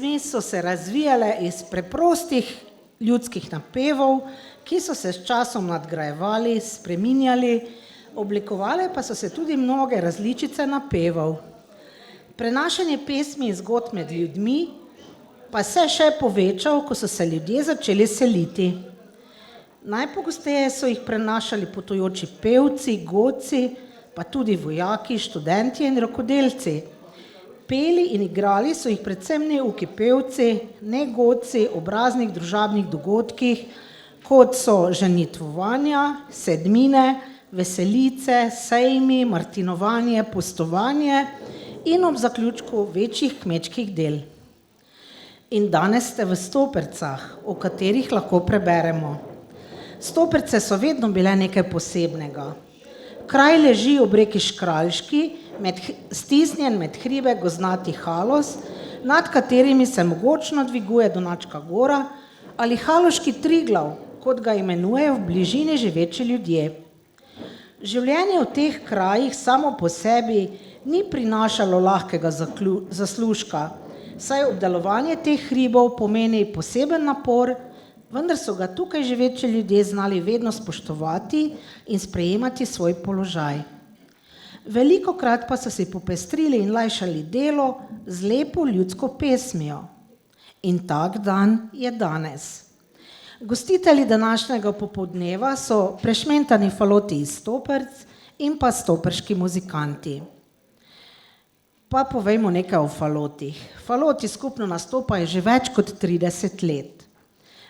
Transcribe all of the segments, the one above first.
So se razvijale iz preprostih ljudskih napevov, ki so se s časom nadgrajevali, spreminjali, oblikovale pa so se tudi mnoge različice napevov. Prenašanje pesmi in zgodb med ljudmi pa se še povečal, ko so se ljudje začeli seliti. Najpogosteje so jih prenašali potujoči pevci, godci, pa tudi vojaki, študentje in rokodelci. Peli in igrali so jih predvsem neuki pevci, ne godci ob raznih družabnih dogodkih, kot so ženitvovanja, sedmine, veselice, sejmi, martinovanje, pustovanje in ob zaključku večjih kmečkih del. In danes ste v Stopercah, o katerih lahko preberemo. Stoperce so vedno bile nekaj posebnega. Kraj leži ob reki Škraljški, stisnjen med hribe gozdnati Haloz, nad katerimi se mogočno dviguje Donačka gora, ali Haloški Triglav, kot ga imenujejo v bližini živeči ljudje. Življenje v teh krajih samo po sebi ni prinašalo lahkega zaslužka, saj obdelovanje teh hribov pomeni poseben napor, vendar so ga tukaj živeči ljudje znali vedno spoštovati in sprejemati svoj položaj. Velikokrat pa so si popestrili in lajšali delo z lepo ljudsko pesmijo. In tak dan je danes. Gostitelji današnjega popoldneva so prešmentani faloti iz Stoperc in pa stoperški muzikanti. Pa povejmo nekaj o falotih. Faloti skupno nastopajo že več kot 30 let.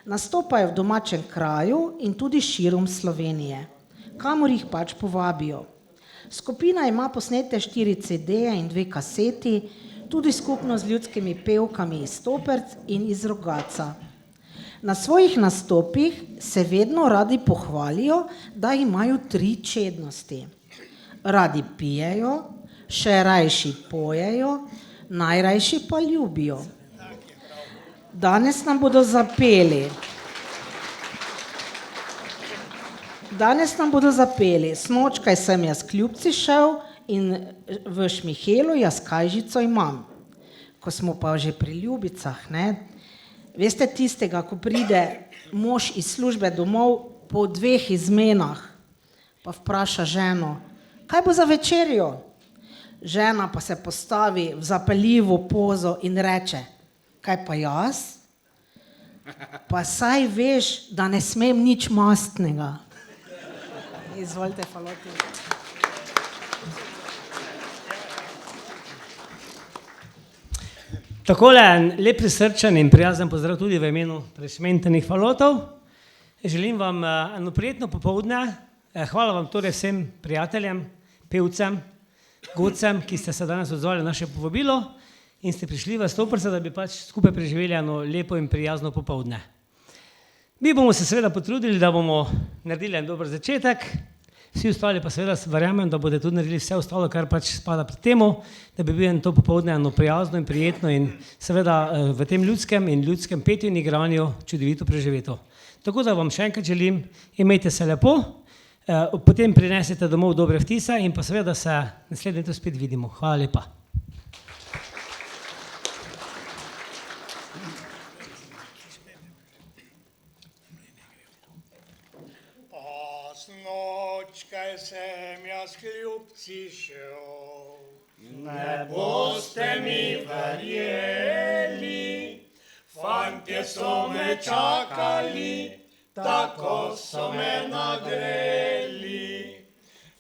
Nastopajo v domačem kraju in tudi širom Slovenije, kamor jih pač povabijo. Skupina ima posnete 4 CD-je in 2 kaseti, tudi skupno z ljudskimi pevkami iz Stoperc in iz Rogatca. Na svojih nastopih se vedno radi pohvalijo, da imajo 3 čednosti. Radi pijejo, še rajši pojejo, najrajši pa ljubijo. Danes nam bodo zapeli Snočkaj sem jaz k ljubci šel in v Šmihelu jaz kajžico imam. Ko smo pa že pri ljubicah, ne? Veste tistega, ko pride mož iz službe domov po 2 izmenah, pa vpraša ženo, kaj bo za večerjo? Žena pa se postavi v zapeljivo pozo in reče, kaj pa jaz? Pa saj veš, da ne smem nič mastnega. Izvolite, faloti. Takole lep prisrčen in prijazen pozdrav tudi v imenu prešmentanih falotov. Želim vam eno prijetno popoldne. Hvala vam torej vsem prijateljem, pevcem, godcem, ki ste se danes odzvali na naše povabilo in ste prišli v Stoperce, da bi pač skupaj preživeli eno lepo in prijazno popoldne. Mi bomo se seveda potrudili, da bomo naredili en dober začetek, vsi ostali pa seveda verjamem, da bodo tudi naredili vse ostalo, kar pač spada pri temu, da bi bil to popoldne eno prijazno in prijetno in seveda v tem ljudskem petju in igranju čudovito preživeto. Tako da vam še enkrat želim, imejte se lepo, potem prinesete domov dobre vtise in pa seveda se naslednje leto spet vidimo. Hvala lepa. Snočkaj sem jaz k ljubci šel, ne boste mi verjeli, fantje so me čakali, tako so me nagreli.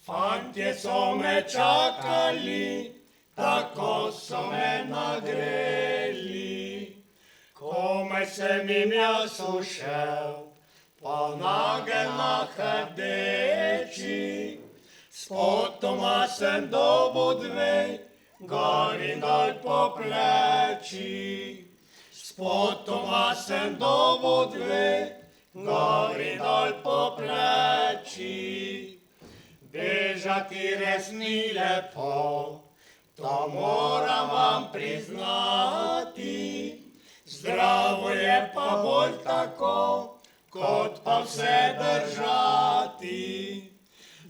Fantje so me čakali, tako so me nagreli. Komaj sem jim jaz ušel, ponage na hrdeči, spotoma sem dobil 2, gor in dol po pleči. Spotoma sem dobil 2, gor in dol po pleči. Bežati res ni lepo, to moram vam priznati, zdravo je pa bolj tako, kot pa vse držati.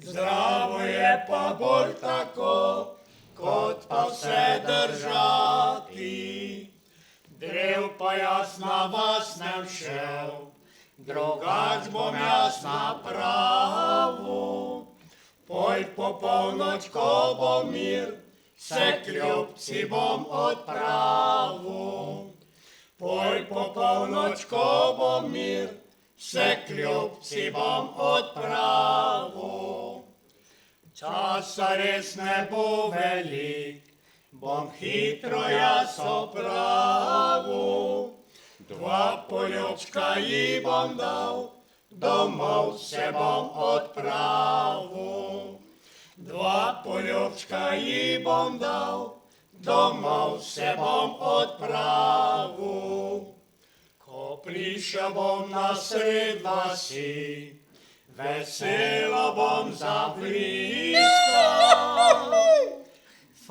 Zdravo je pa bolj tako, kot pa vse držati. Pev pa jaz na vas nem šel, drugač bom jaz napravil. Poj po polnoč, ko bo mir, se kljubci bom odpravil. Poj po polnoč, ko bo mir, se kljubci bom odpravil. Časa res ne bo velik, bom hitro jaz opravil. 2 poljubčka ji bom dal, domov se bom odpravil. 2 poljubčka ji bom dal, domov se bom odpravil. Ko prišel bom na sred vasi, veselo bom zabliskal.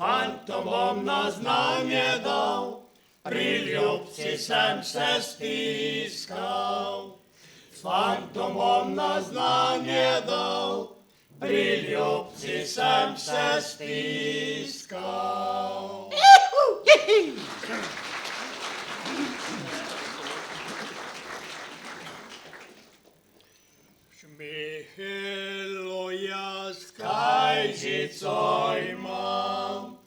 Fantom bom na znanje dal, pri ljubci sem se stiskal. Fantom bom na znanje dal, pri ljubci sem se stiskal. Šmihelo jaz kajžico imam,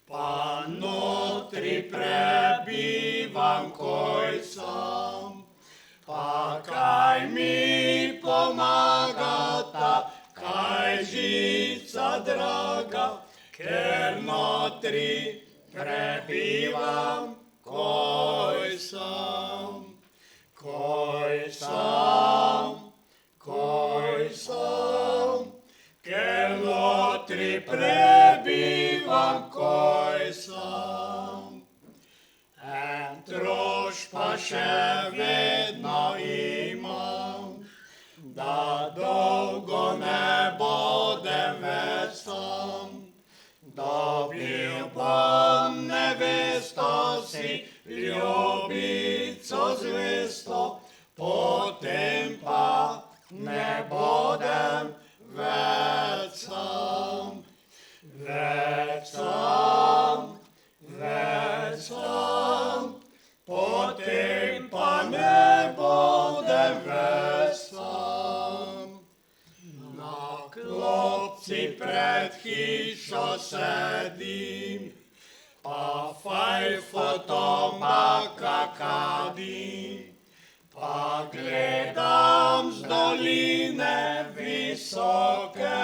pa notri prebivam koj sam. Pa kaj mi pomaga ta kajžica draga, ker notri prebivam koj sam. Koj sam, ker notri prebivam koj sam. En troš pa še vedno imam, da dolgo ne bodem več sam. Dobil bom nevesto si, ljubico zvesto, potem pa ne bodem več sam. Več sam, potem pa ne bodem več sam. Na klopci pred hišo sedim, pa fajfo tombaka kadim. Pa gledam z doline visoke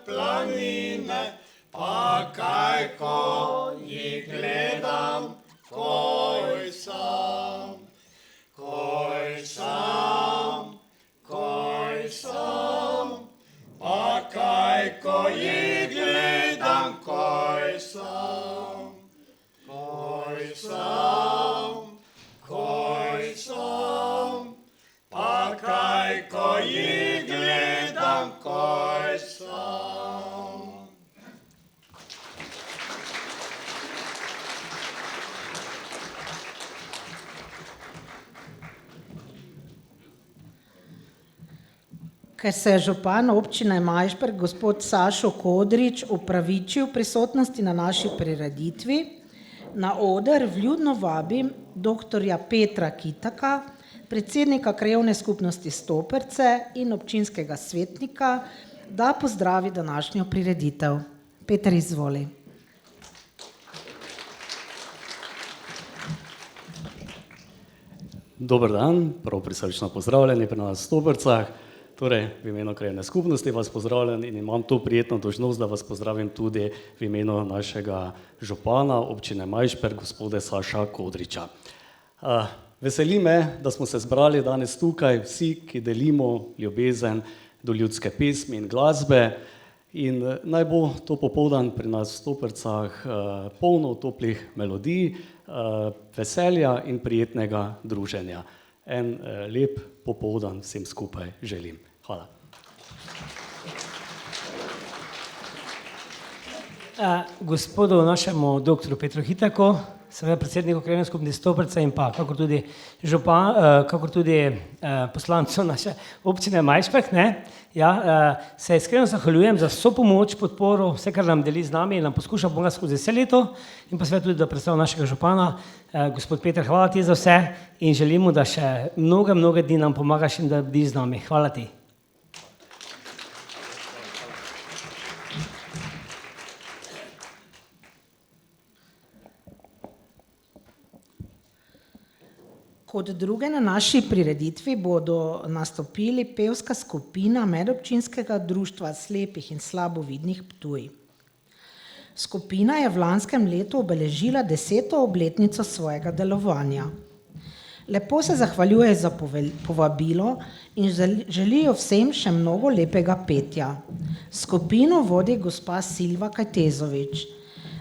planine, pa kaj ko jih gledam, koj sam. Koj sam, pa kaj ko jih gledam, koj sam. Koj sam, pa kaj ko jih gledam, koj sam. Ker se je župan občine Majšperk, gospod Sašo Kodrič, opravičil prisotnosti na naši prireditvi, na oder vljudno vabim doktorja Petra Kitaka, predsednika krajevne skupnosti Stoperce in občinskega svetnika, da pozdravi današnjo prireditev. Peter, izvoli. Dober dan, prav prisrčno pozdravljeni pri nas v Stopercah. Torej, v imenu krajevne skupnosti vas pozdravljam in imam to prijetno dolžnost, da vas pozdravim tudi v imenu našega župana občine Majšperk, gospoda Saša Kodriča. Veseli me, da smo se zbrali danes tukaj vsi, ki delimo ljubezen do ljudske pesmi in glasbe. In naj bo to popoldan pri nas v Stopercah polno toplih melodij, veselja in prijetnega druženja. En lep popoldan vsem skupaj želim. Hvala. Gospodu našemu doktoru Petru Kitaku seveda predsedniku krajevne skupnosti Stoperca in pa kakor tudi poslancu naše občine Majšperk, ne, ja, se iskreno zahvaljujem za vso pomoč, podporo, vse, kar nam deli z nami in nam poskuša pomagati skozi vse leto in pa seveda tudi, da predstavljam našega župana, gospod Peter, hvala ti za vse in želimo, da še mnoge dni nam pomagaš in da bi z nami. Hvala ti. Kot druge na naši prireditvi bodo nastopili pevska skupina Medobčinskega društva slepih in slabovidnih Ptuj. Skupina je v lanskem letu obeležila 10. obletnico svojega delovanja. Lepo se zahvaljuje za povabilo in želijo vsem še mnogo lepega petja. Skupino vodi gospa Silva Kajtezovič.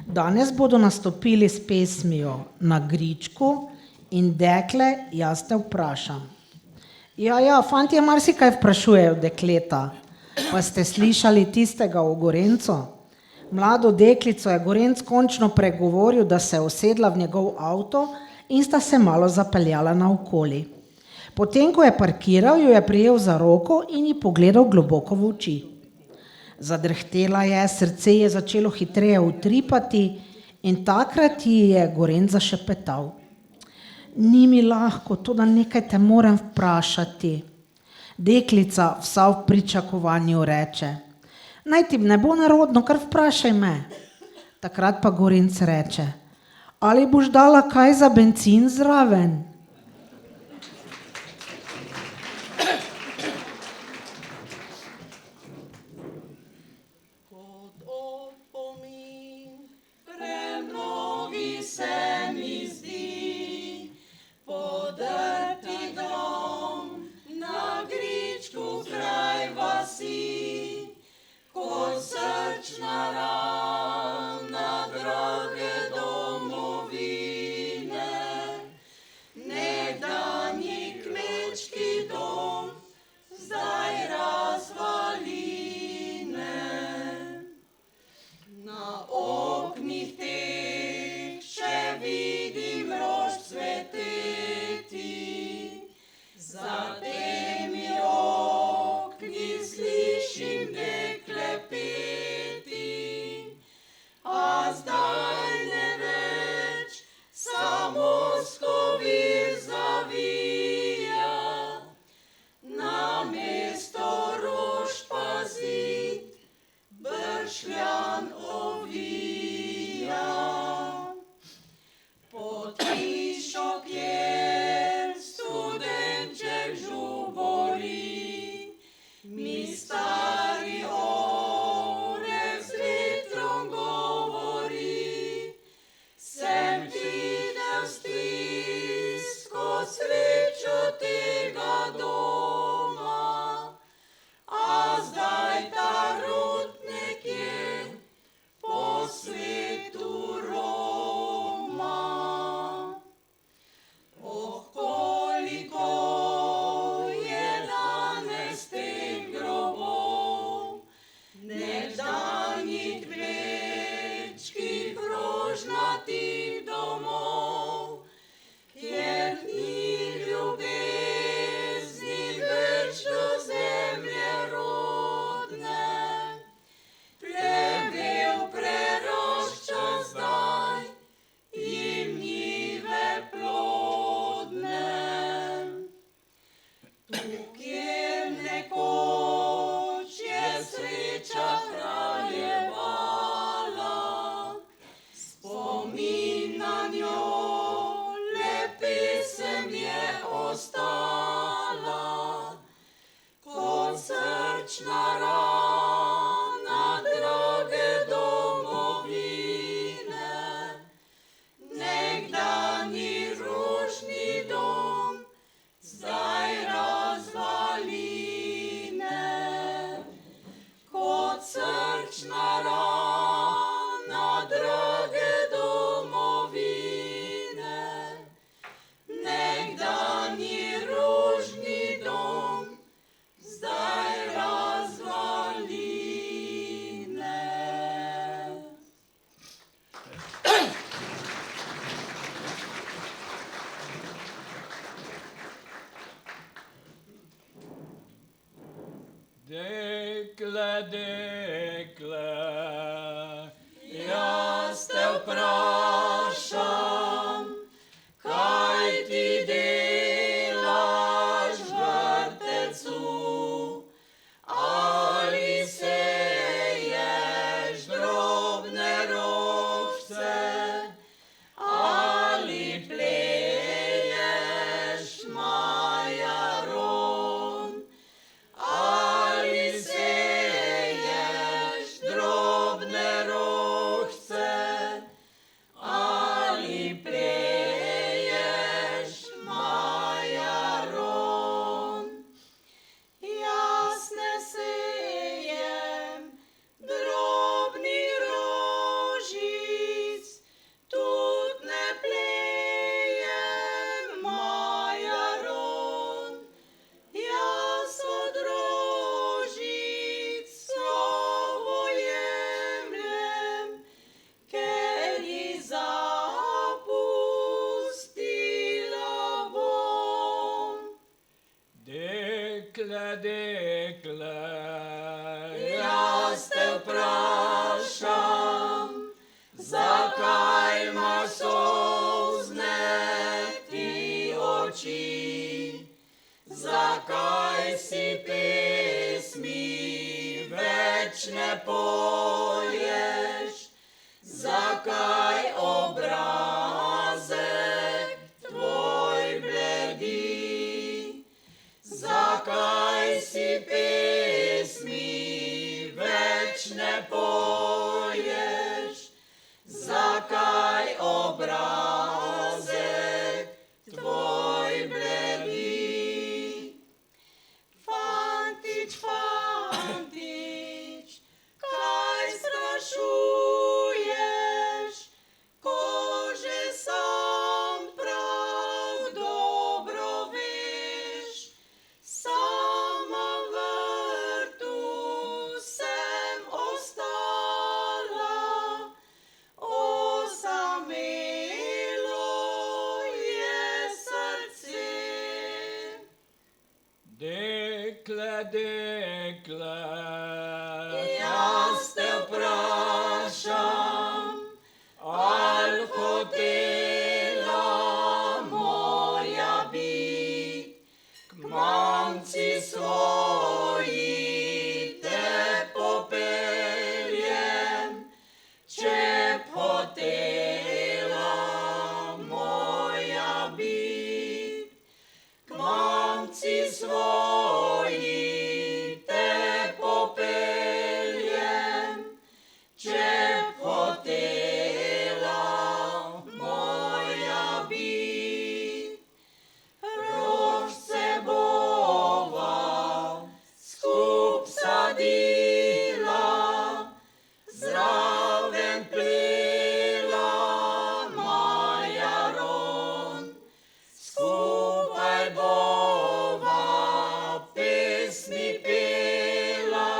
Danes bodo nastopili s pesmijo Na gričku in Dekle, jaz te vprašam. Ja, fantje marsikaj vprašujejo dekleta. Pa ste slišali tistega o Gorencu? Mlado deklico je Gorenc končno pregovoril, da se je usedla v njegov avto in sta se malo zapeljala naokoli. Potem, ko je parkiral, jo je prijel za roko in ji pogledal globoko v oči. Zadrhtela je, srce je začelo hitreje utripati in takrat ji je Gorenc zašepetal. Ni mi lahko, to da nekaj te moram vprašati. Deklica vsa v pričakovanju reče. Naj ti ne bo nerodno, kar vprašaj me. Takrat pa Gorenc reče. Ali boš dala kaj za bencin zraven? Kot opomin, premnogi se mi zdi, podrti dom na gričku kraj vasi, kot srčna rana drage domovine, nekdanji kmečki dom, zdaj razvaline. Na oknih teh še vidim rož cveteti, za temi okni slišim dekle peti, a zdaj ne več samo skovir zavija, namesto rož pa zid bršljan ovija. Pod hišo, kjer studenček žubori, mi stari oreh z vetrom govori, sem videl stisko srečo tega doma, a zdaj ta rod nekje po svetu roma. Oh, koliko je danes teh grobov, nekdanjih kmečkih rožnatih domov, kjer ni ljubezni več do zemlje rodne. Plevel prerašča zdaj in njive plodne. Tu, kjer nekoč je sreča kraljevala, spomin na njo le pesem je ostala, kot srčna rana drage domovine, nekdanji rožni dom, zdaj razvaline. Kot srčna rana drage domovine, nekdanji rožni dom, zdaj razvaline. Dekle, dekle, jaz te vprašam, kaj ti delaš v vrtecu, ali seješ drobne rožce, ali pleješ majaron, ali seješ drobne rožce, ali pleješ majaron. Jaz ne sejem drobni rožic, tudi ne plejem majaron. Jaz od rožic slovo jemljem, ker jih zapustila bom. Dekle, dekle, jaz te vprašam, zakaj imaš solzne ti oči, zakaj si pesmi več ne poješ, zakaj obrazek tvoj bledi, zakaj si pesmi več ne poješ, zakaj obrazek tvoj bledi. Fantič, fantič, kaj sprašuješ, ko že sam prav dobro veš? Sama v vrtu sem ostala, osamelo je srce. Dekle, dekle, jaz te vprašam, al hotela moja bit, k mamci svoji te popeljem, če hotela moja bit, k mamci svoji te popeljem, če hotela moja bit. Rožce bova skup sadila, zraven plela majaron, skupaj bova pesmi pela,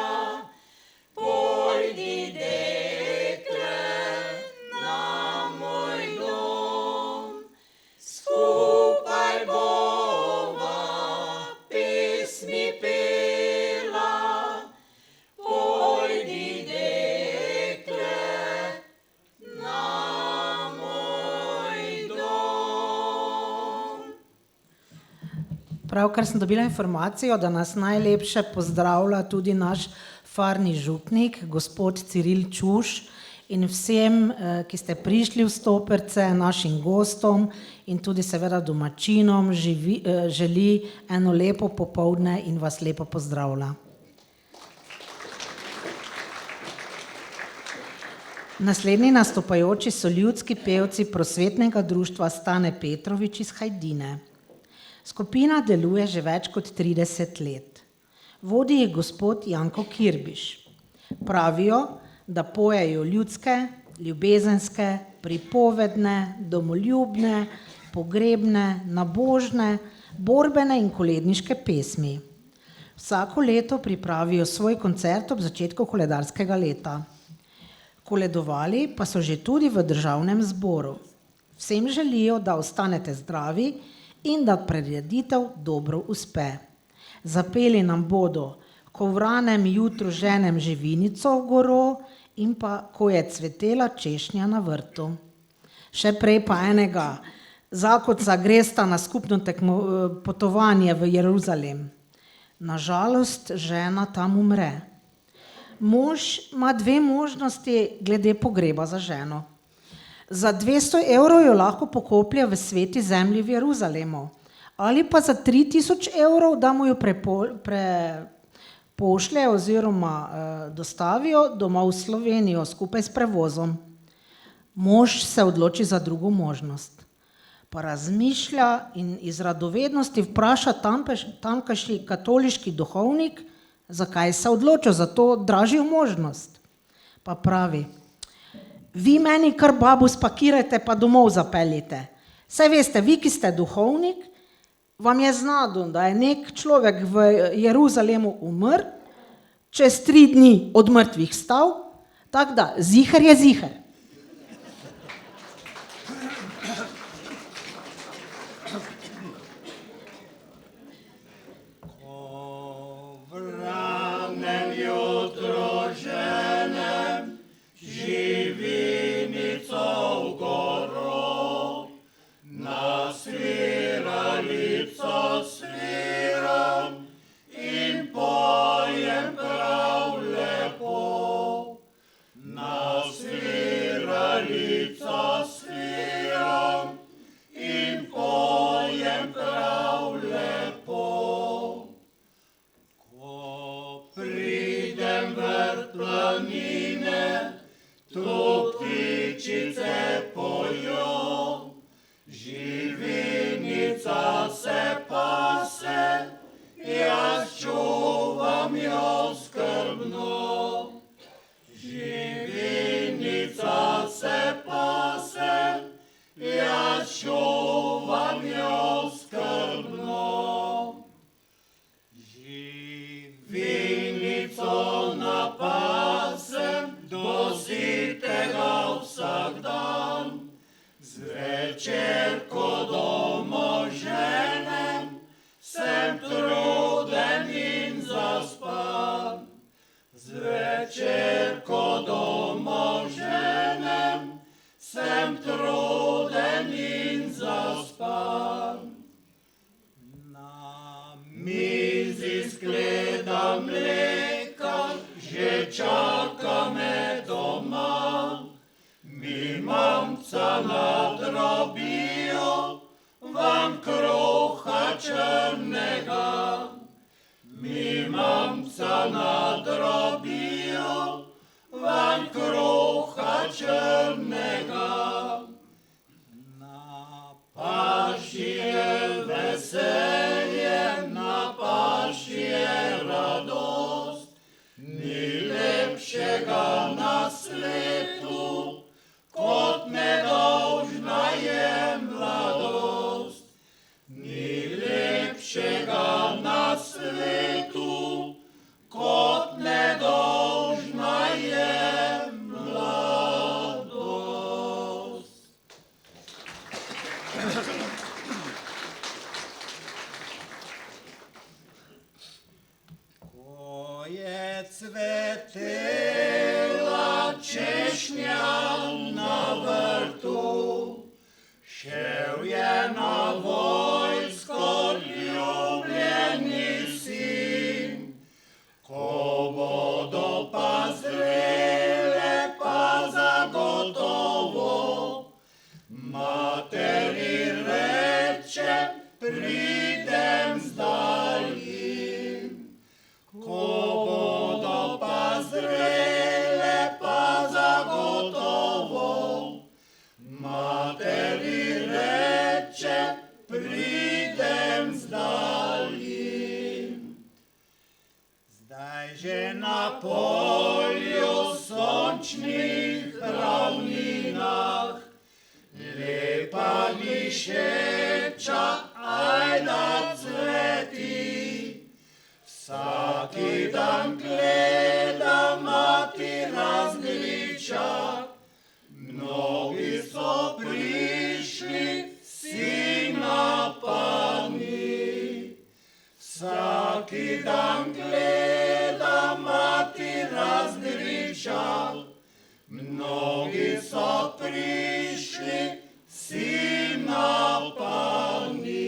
pojdi dekle na moj dom, skupaj bova pesmi pela, pojdi dekle na moj dom. Pravkar sem dobila informacijo, da nas najlepše pozdravlja tudi naš farni župnik, gospod Ciril Čuš, in vsem, ki ste prišli v Stoperce, našim gostom in tudi seveda domačinom, želi eno lepo popoldne in vas lepo pozdravlja. Naslednji nastopajoči so ljudski pevci prosvetnega društva Stane Petrovič iz Hajdine. Skupina deluje že več kot 30 let. Vodi jih gospod Janko Kirbiš. Pravijo, da pojejo ljudske, ljubezenske, pripovedne, domoljubne, pogrebne, nabožne, borbene in koledniške pesmi. Vsako leto pripravijo svoj koncert ob začetku koledarskega leta. Koledovali pa so že tudi v državnem zboru. Vsem želijo, da ostanete zdravi in da prireditev dobro uspe. Zapeli nam bodo ko v ranem jutru ženem živinico v goro in pa ko je cvetela češnja na vrtu. Še prej pa enega zakodca gresta na skupno potovanje v Jeruzalem. Nažalost, žena tam umre. Mož ima dve možnosti glede pogreba za ženo. Za 200 evrov jo lahko pokoplje v sveti zemlji v Jeruzalemu. Ali pa za 3000 evrov, da mu jo pošlje oziroma dostavijo domov v Slovenijo skupaj s prevozom. Mož se odloči za drugo možnost. Pa razmišlja in iz radovednosti vpraša tamkajšnji katoliški duhovnik, zakaj se odločil za to dražjo možnost. Pa pravi: vi meni kar babo spakirajte pa domov zapeljite. Saj veste, vi, ki ste duhovnik, vam je znano, da je nek človek v Jeruzalemu umrl, čez 3 dni od mrtvih stal, tako da ziher je ziher. Cvetela češnja na vrtu, šel je na vojsko ljubljeni sin. Ko bodo pa zrele, pa zagotovo, materi reče, pridem zdaj jim. Ko bodo pa zrele, pa zagotovo, materi reče, pridem zdaj jim. Zdaj že na polju sončnih ravninah, lepa dišeča ajda cveti. Vsaki dan gleda mati razgriča, mnogi so prišli sina pa ni. Vsaki dan gleda Ježiša, mnogi so prišli, si napadni.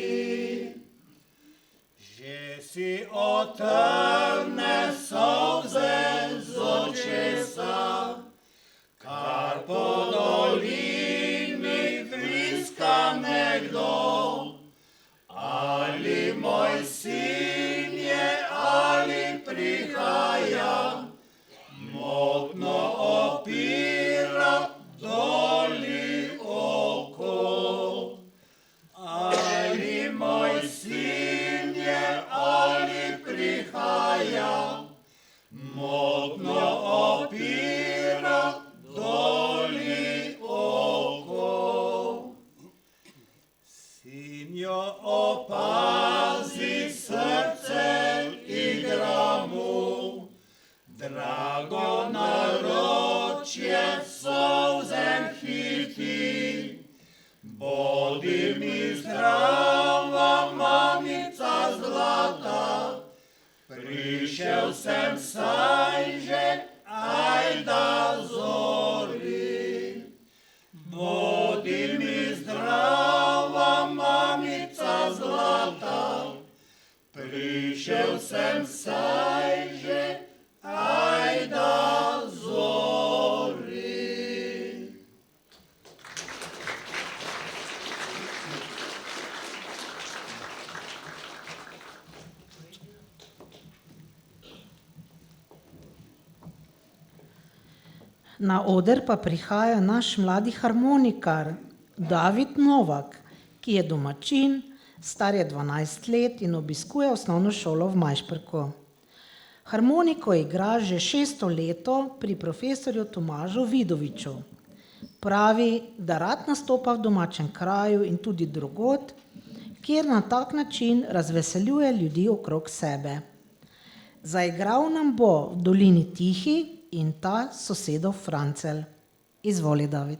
Že si otrne solze z očesa, kar po dolini vriska nekdo. Ali moj sin je, ali prihaja, motno opira doli oko. Ali moj sin je, ali prihaja, motno opira doli oko. Sin jo opazi, srce igra mu, drago naročje solzem hiti. Bodi mi zdrava, mamica zlata, prišel sem saj že, ajda zori. Bodi mi zdrava, mamica zlata, prišel sem saj že, ajda zori. Na oder pa prihaja naš mladi harmonikar David Novak, ki je domačin, star je 12 let in obiskuje osnovno šolo v Majšperku. Harmoniko igra že 6. leto pri profesorju Tomažu Vidoviču. Pravi, da rad nastopa v domačem kraju in tudi drugod, kjer na tak način razveseljuje ljudi okrog sebe. Zaigral nam bo v Dolini Tihi in ta sosedov Francelj. Izvoli, David.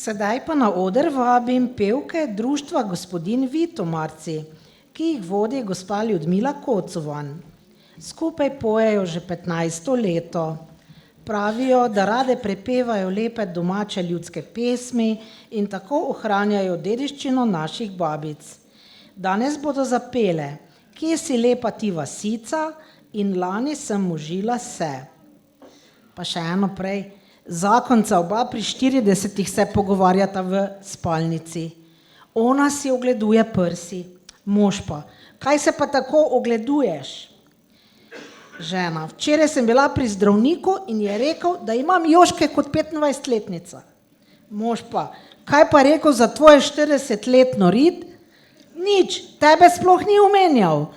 Sedaj pa na oder vabim pevke društva Gospodin Vitomarci, ki jih vodi gospa Ljudmila Kocovan. Skupaj pojejo že 15. leto. Pravijo, da rade prepevajo lepe domače ljudske pesmi in tako ohranjajo dediščino naših babic. Danes bodo zapele Kje si lepa ti vasica in Lani sem možila se. Pa še eno prej. Zakonca oba pri 40 se pogovarjata v spalnici. Ona si ogleduje prsi, mož pa, kaj se pa tako ogleduješ? Žena, včeraj sem bila pri zdravniku in je rekel, da imam jožke kot 25-letnica. Mož pa, kaj pa rekel za tvoje 40-letno rit? Nič, tebe sploh ni omenjal.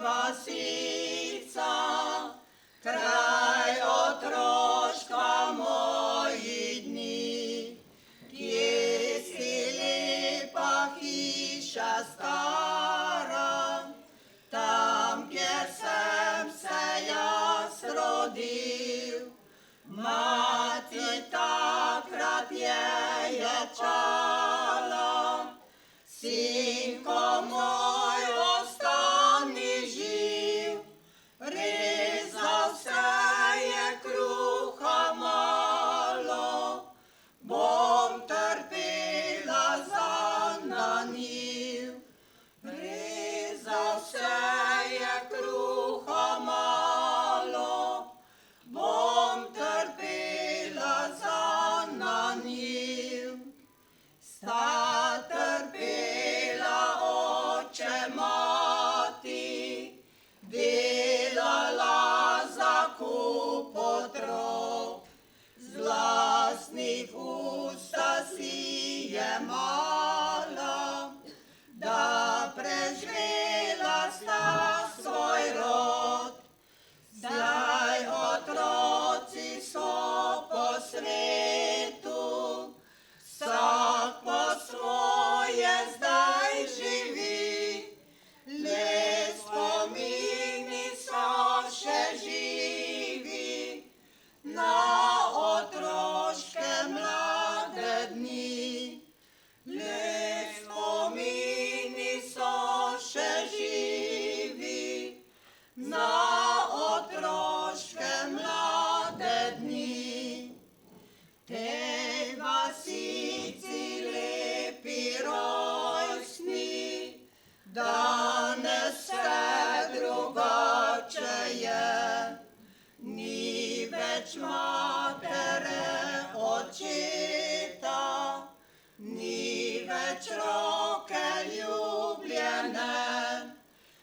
Vasica, kraj otroštva moji dni, kje si lepa hiša stara, tam, kjer sem se jaz rodil. Mati takrat je ječala, sinko moj, ostani živ, rezal se je kruha malo, bom trpela zanj na njiv. Rezal se je kruha malo, bom trpela zanj na njiv. Sta trpela oče mati, delala za kup otrok, z lastnih usta si jemala, da preživela sta svoj rod. Zdaj otroci so po svetu, vsak po svoje zdaj živi, le spomini so še živi na otroške mlade dni. Le spomini so še živi na otroške mlade dni. Tej vasici lepi rojstni, danes vse drugače je. Ni več matere, očeta, ni več roke ljubljene.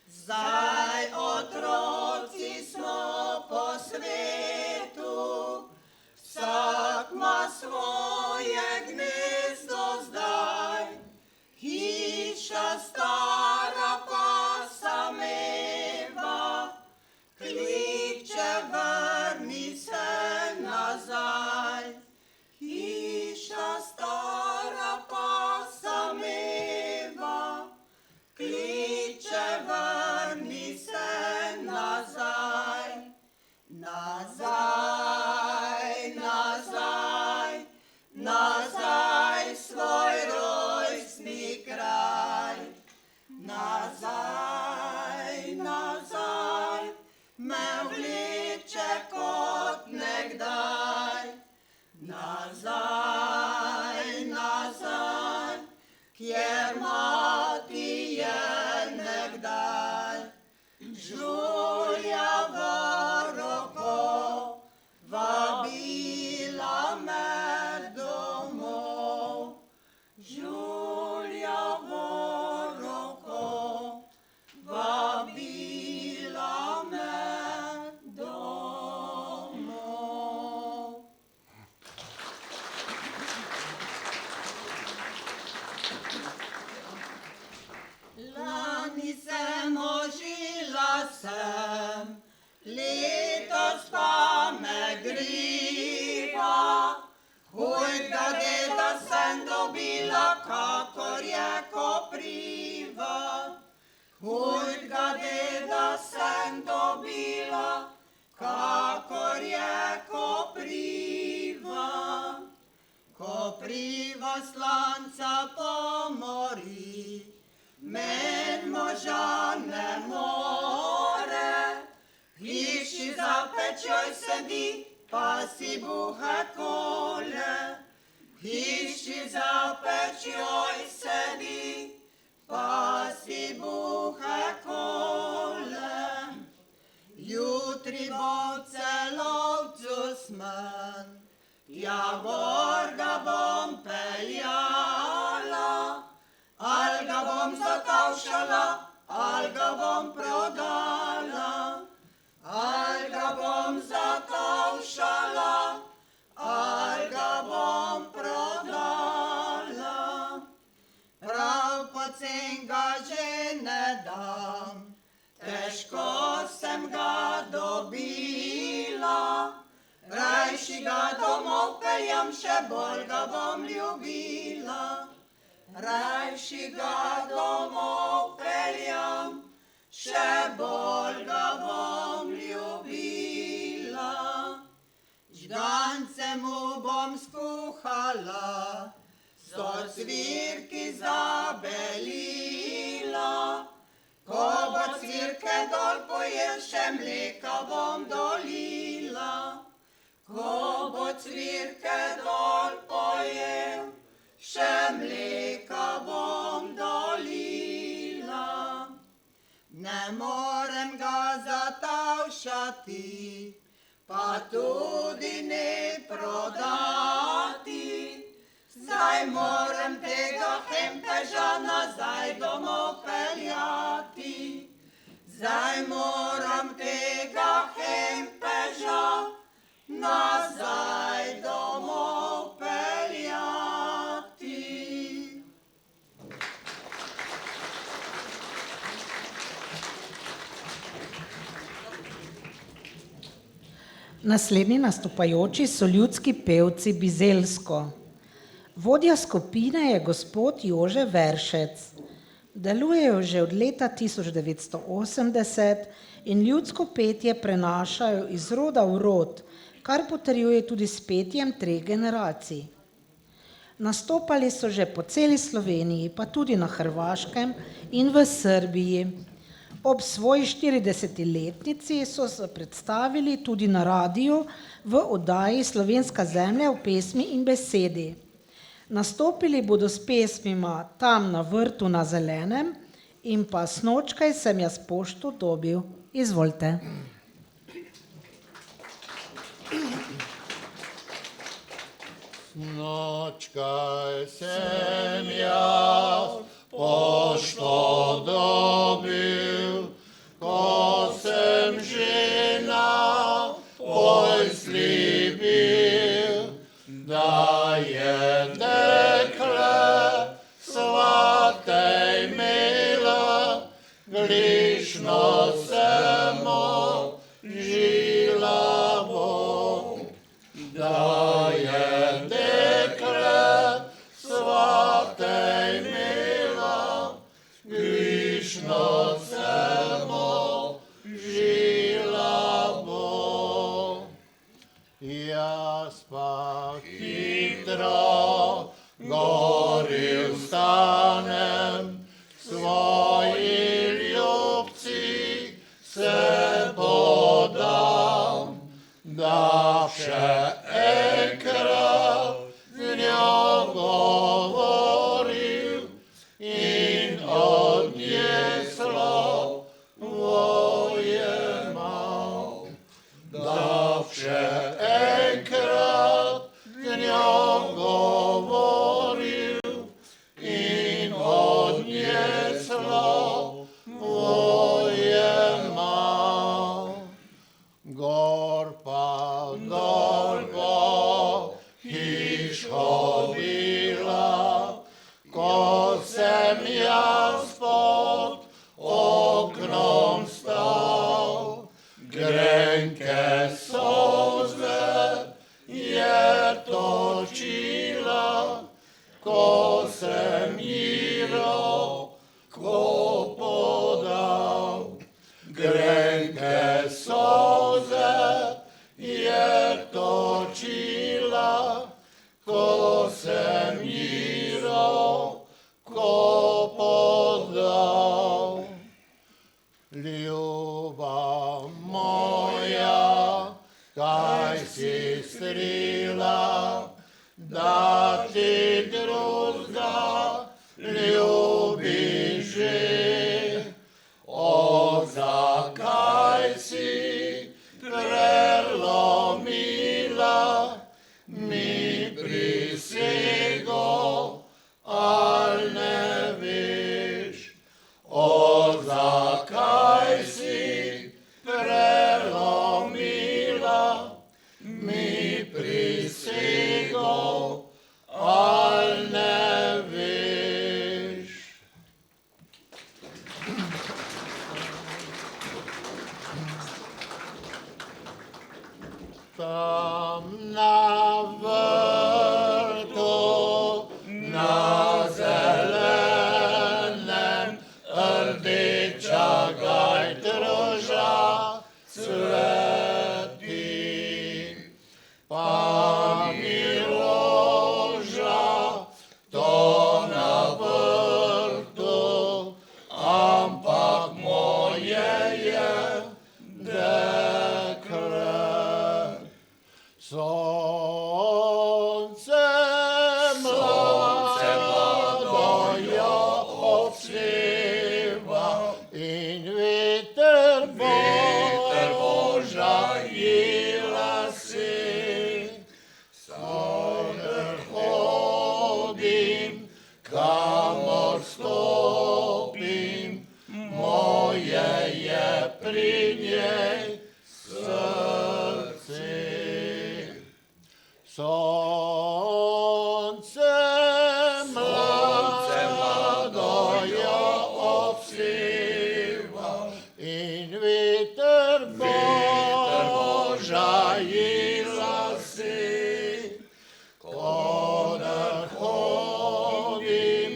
Zdaj otroci smo po svetu, vsak ma svoje gnezdo zdaj. Hiša stara pa sameva, kliče vrni se nazaj. Hiša stara pa sameva, kliče vrni se nazaj. Nazaj, nazaj, letos pa me griva, hojga deda sem dobila, kakor je kopriva. Hojga deda sem dobila, kakor je kopriva. Kopriva slanca pomori, men moža ne more. Hiši za pečoj sedi, pa si buha kole. Hiši za pečoj sedi, pa si buha kole. Jutri bo celovcu smen, ja gor ga bom peljala, al ga bom zatavšala, al ga bom prodala. Al ga bom zatavšala, al ga bom prodala. Prav pocen ga že ne dam, težko sem ga dobila. Rajši ga domov peljem, še bolj ga bom ljubila. Rajši ga domov peljem, še bolj ga bom ljubila. Žgance mu bom skuhala, so cvirki zabelila. Ko bo cvirke dol pojel, še mleka bom dolila. Ko bo cvirke dol pojel, še mleka bom dolila. Ne morem ga zatavšati, pa tudi ne prodati. Zdaj moram tega hempeža nazaj domov peljati. Zdaj moram tega hempeža nazaj domov peljati. Naslednji nastopajoči so ljudski pevci Bizeljsko. Vodja skupine je gospod Jože Veršec. Delujejo že od leta 1980 in ljudsko petje prenašajo iz roda v rod, kar potrjuje tudi s petjem 3 generacij. Nastopali so že po celi Sloveniji, pa tudi na Hrvaškem in v Srbiji. Ob svoji 40-letnici so se predstavili tudi na radiju v oddaji Slovenska zemlja v pesmi in besedi. Nastopili bodo s pesmima Tam na vrtu na zelenem in pa Snočkaj sem jaz pošto dobil. Izvolite. Snočkaj sem jaz pošto dobil, ko sem žena pojsli bil, da je dekle svate imela, grišno semo žila bo. Da je dekle svate imela, grišno semo žila bo. Jaz pa hitro gori vstanem, svoji ljubci se podam, da še enkrat z njo govoril in od nje slovo jemal. Da še enkrat z njo govoril in od nje slovo jemal. Gor pa dol po hiš hodila, ko sem jaz pod oknom stal. Gre grenke solze je točila, ko sem ji roko podal. Grenke solze je točila, ko sem ji roko podal. Ljubav moja, kaj si strila, da ti drugega ljubiš že? O, zakaj si prelomila mi prisego, al ne veš? O, zakaj si prelomila mi prisego, al ne veš? Tam na vrtu, na zelenem, rdeča gajtrža cveti. Pa mi roža, to na vrtu, ampak moje je dekle. Sonce mlado jo obseva in veter boža ji lase. Kamor hodim, kamor stopim, moje je pri njej srce. Sonce mlado jo obseva in veter boža ji lase. Kodar hodim,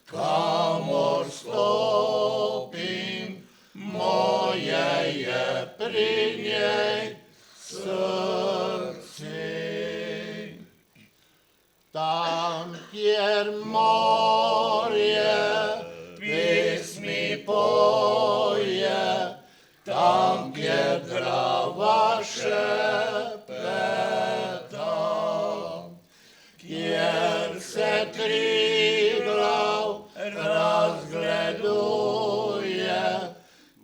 kamor stopim, moje je pri njej srce. Tam, kjer morje pesmi poje, tam, kjer Drava šepeta, kjer se Triglav razgleduje,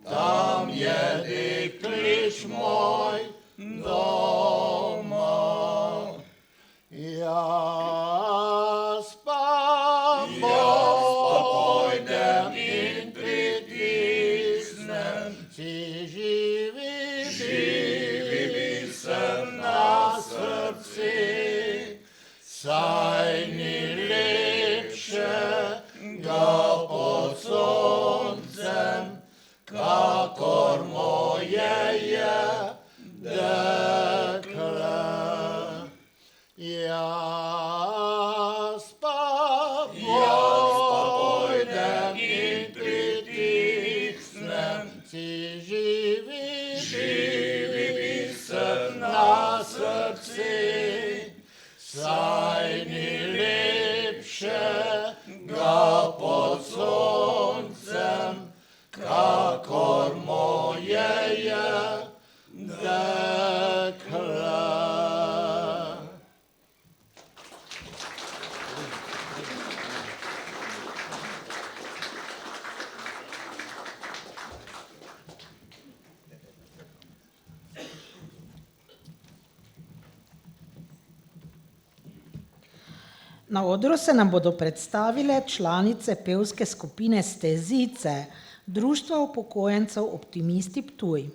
tam je deklič moj doma. Jaz pa pojdem in pritisnem si živi biser na srce, saj ni lepšega pod soncem, kakor moje je dekle. Jaz pa pojdem in pritisnem si živi biser na srce, saj ni lepšega pod soncem, kakor moje je dekle. Na odru se nam bodo predstavile članice pevske skupine Stezice, Društva upokojencev Optimisti Ptuj.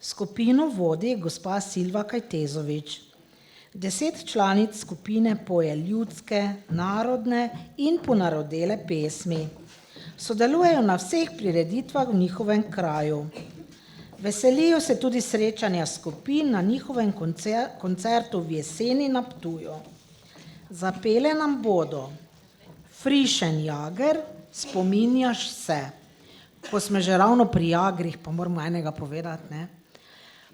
Skupino vodi gospa Silva Kajtezovič. 10 članic skupine poje ljudske, narodne in ponarodele pesmi. Sodelujejo na vseh prireditvah v njihovem kraju. Veselijo se tudi srečanja skupin na njihovem koncertu v jeseni na Ptuju. Zapele nam bodo Frišen Jager, Spominjaš se. Ko smo že ravno pri jagrih, pa moramo enega povedati, ne?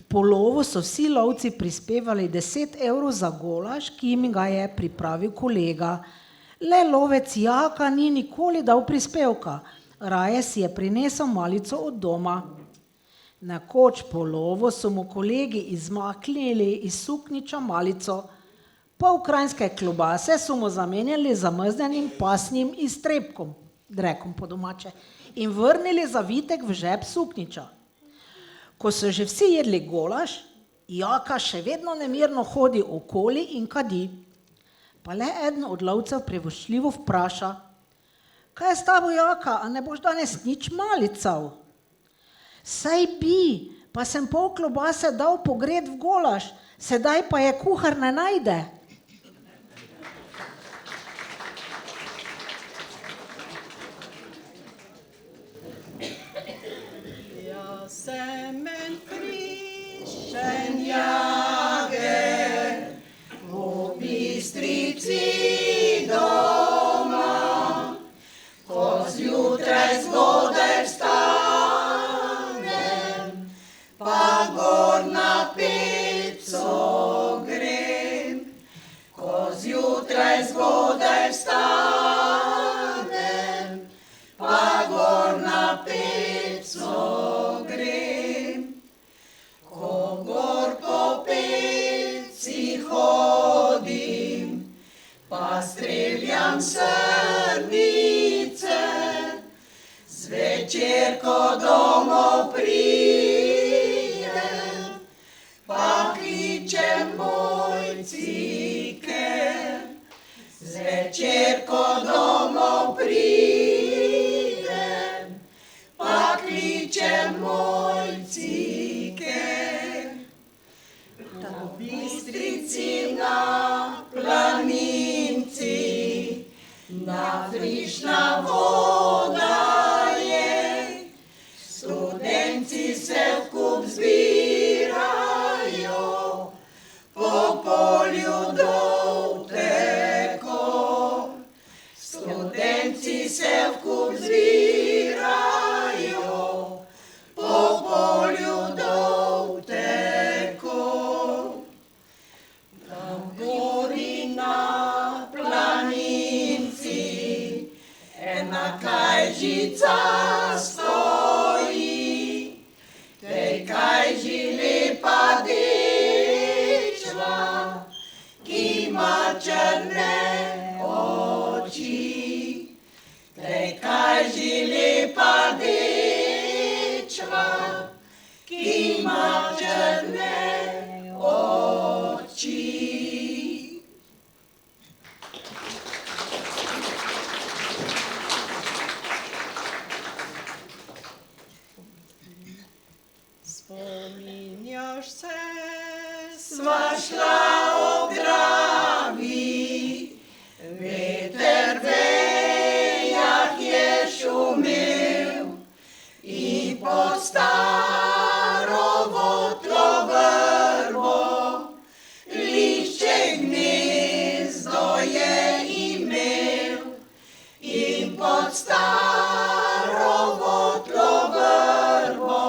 Po lovu so vsi lovci prispevali 10 evrov za golaž, ki jim ga je pripravil kolega. Le lovec Jaka ni nikoli dal prispevka, raje si je prinesel malico od doma. Nekoč po lovu so mu kolegi izmaknili iz suknjiča malico, pol kranjske klobase so mu zamenjali z zamrznjenim pasnim iztrebkom, drekom po domače, in vrnili zavitek v žep suknjiča. Ko so že vsi jedli golaž, Jaka še vedno nemirno hodi okoli in kadi. Pa le eden od lovcev privoščljivo vpraša: kaj je s tabo, Jaka, a ne boš danes nič malical? Saj bi, pa sem pol klobase dal pogret v golaž, sedaj pa je kuhar ne najde. Semen frišen jager, v Bistrici doma, ko zjutraj zgodaj vstanem, pa gor na Peco grem. Ko zjutraj zgodaj vstanem, pa gor na Peco streljam srnice, zvečer, ko domov pridem, pa kličem moj cikel. Zvečer, ko domov pridem, pa kličem moj cikel. V Bistrici na planinci, na frišna voda je, studenci se vkup zbirajo, po polju dol teko. Studenci se vkup zbirajo, po polju dol teko. Tam gori na planinci ena kajžica stoji, tej kajži lepa dečva, ki ima črne oči. Tej kajži lepa dečva, ki ima črne oči. Spominjaš se, sva šla ob Dravi, veter v vejah je šumel in pod staro votlo vrbo lišče gnezdo je imel. In pod staro votlo vrbo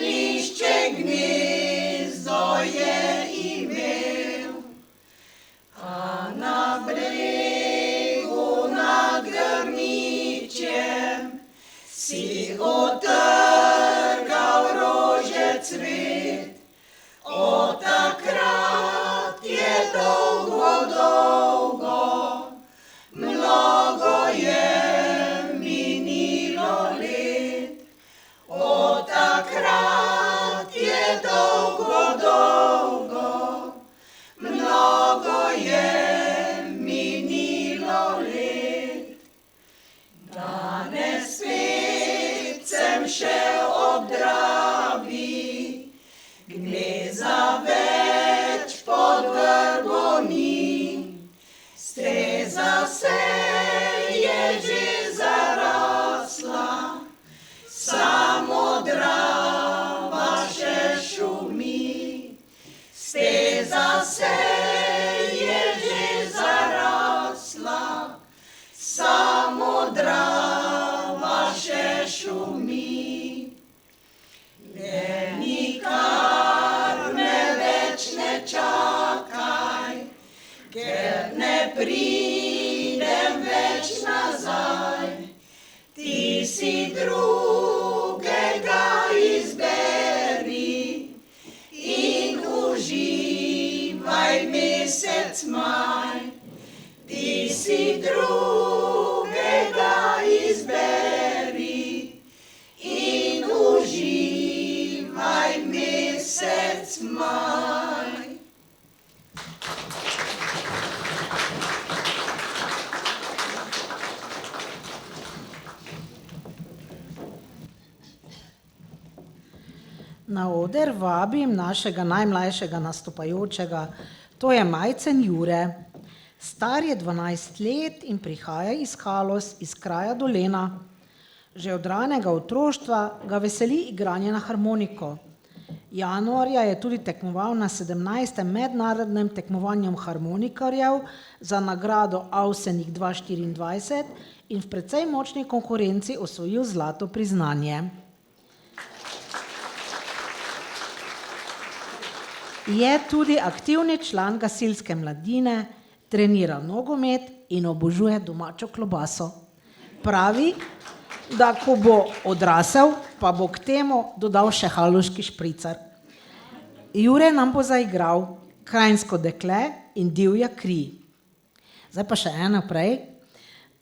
lišče gnezdo je imel. A na bregu nad grmičjem si otrgal rože cvet. Od takrat je dolgo, dolgo, mnogo je minilo let. Od takrat je dolgo, dolgo, mnogo je minilo let. Danes spet sem šel ob Dravi, pridem več nazaj. Ti si drugega izberi in uživaj mesec maj. Ti si drugega izberi in uživaj mesec maj. Na oder vabim našega najmlajšega nastopajočega, to je majcen Jure. Star je 12 let in prihaja iz Haloz, iz kraja Dolena. Že od ranega otroštva ga veseli igranje na harmoniko. Januarja je tudi tekmoval na 17. mednarodnem tekmovanju harmonikarjev za nagrado Avsenik 2024 in v precej močni konkurenci osvojil zlato priznanje. Je tudi aktivni član gasilske mladine, trenira nogomet in obožuje domačo klobaso. Pravi, da ko bo odrasel, pa bo k temu dodal še haloški špricar. Jure nam bo zaigral Krajinsko dekle in Divja kri. Zdaj pa še eno prej.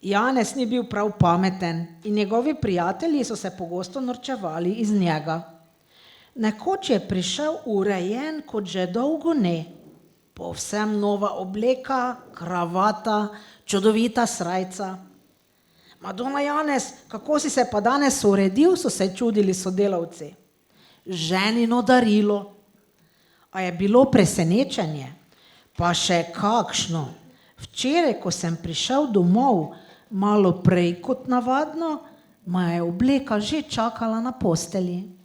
Janez ni bil prav pameten in njegovi prijatelji so se pogosto norčevali iz njega. Nekoč je prišel urejen kot že dolgo ne. Povsem nova obleka, kravata, čudovita srajca. Madona Janez, kako si se pa danes uredil, so se čudili sodelavci. Ženino darilo. A je bilo presenečenje? Pa še kakšno. Včeraj, ko sem prišel domov, malo prej kot navadno, ma je obleka že čakala na postelji.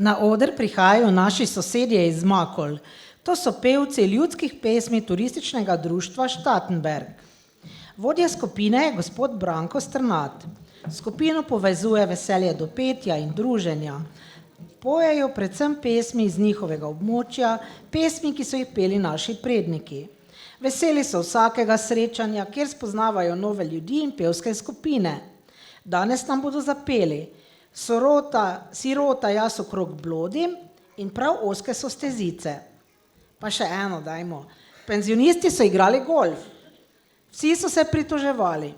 Na oder prihajajo naši sosedje iz Makol. To so pevci ljudskih pesmi turističnega društva Štatenberg. Vodja skupine je gospod Branko Strnad. Skupino povezuje veselje do petja in druženja. Pojejo predvsem pesmi iz njihovega območja, pesmi, ki so jih peli naši predniki. Veseli so vsakega srečanja, kjer spoznavajo nove ljudi in pevske skupine. Danes nam bodo zapeli Sirota, jaz okrog blodim in prav ozke so stezice. Pa še eno dajmo. Penzionisti so igrali golf. Vsi so se pritoževali.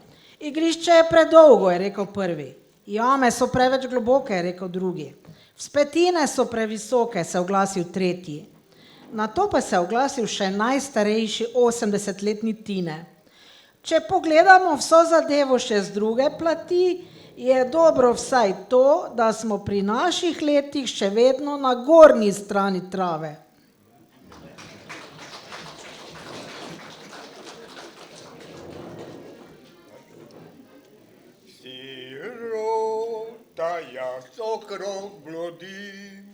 Igrišče je predolgo, je rekel prvi. Jame so preveč globoke, je rekel drugi. Vzpetine so previsoke, se je oglasil tretji. Nato pa se je oglasil še najstarejši 80-letni Tine. Če pogledamo vso zadevo še z druge plati, je dobro vsaj to, da smo pri naših letih še vedno na gornji strani trave. Sirota, jaz okrog blodim,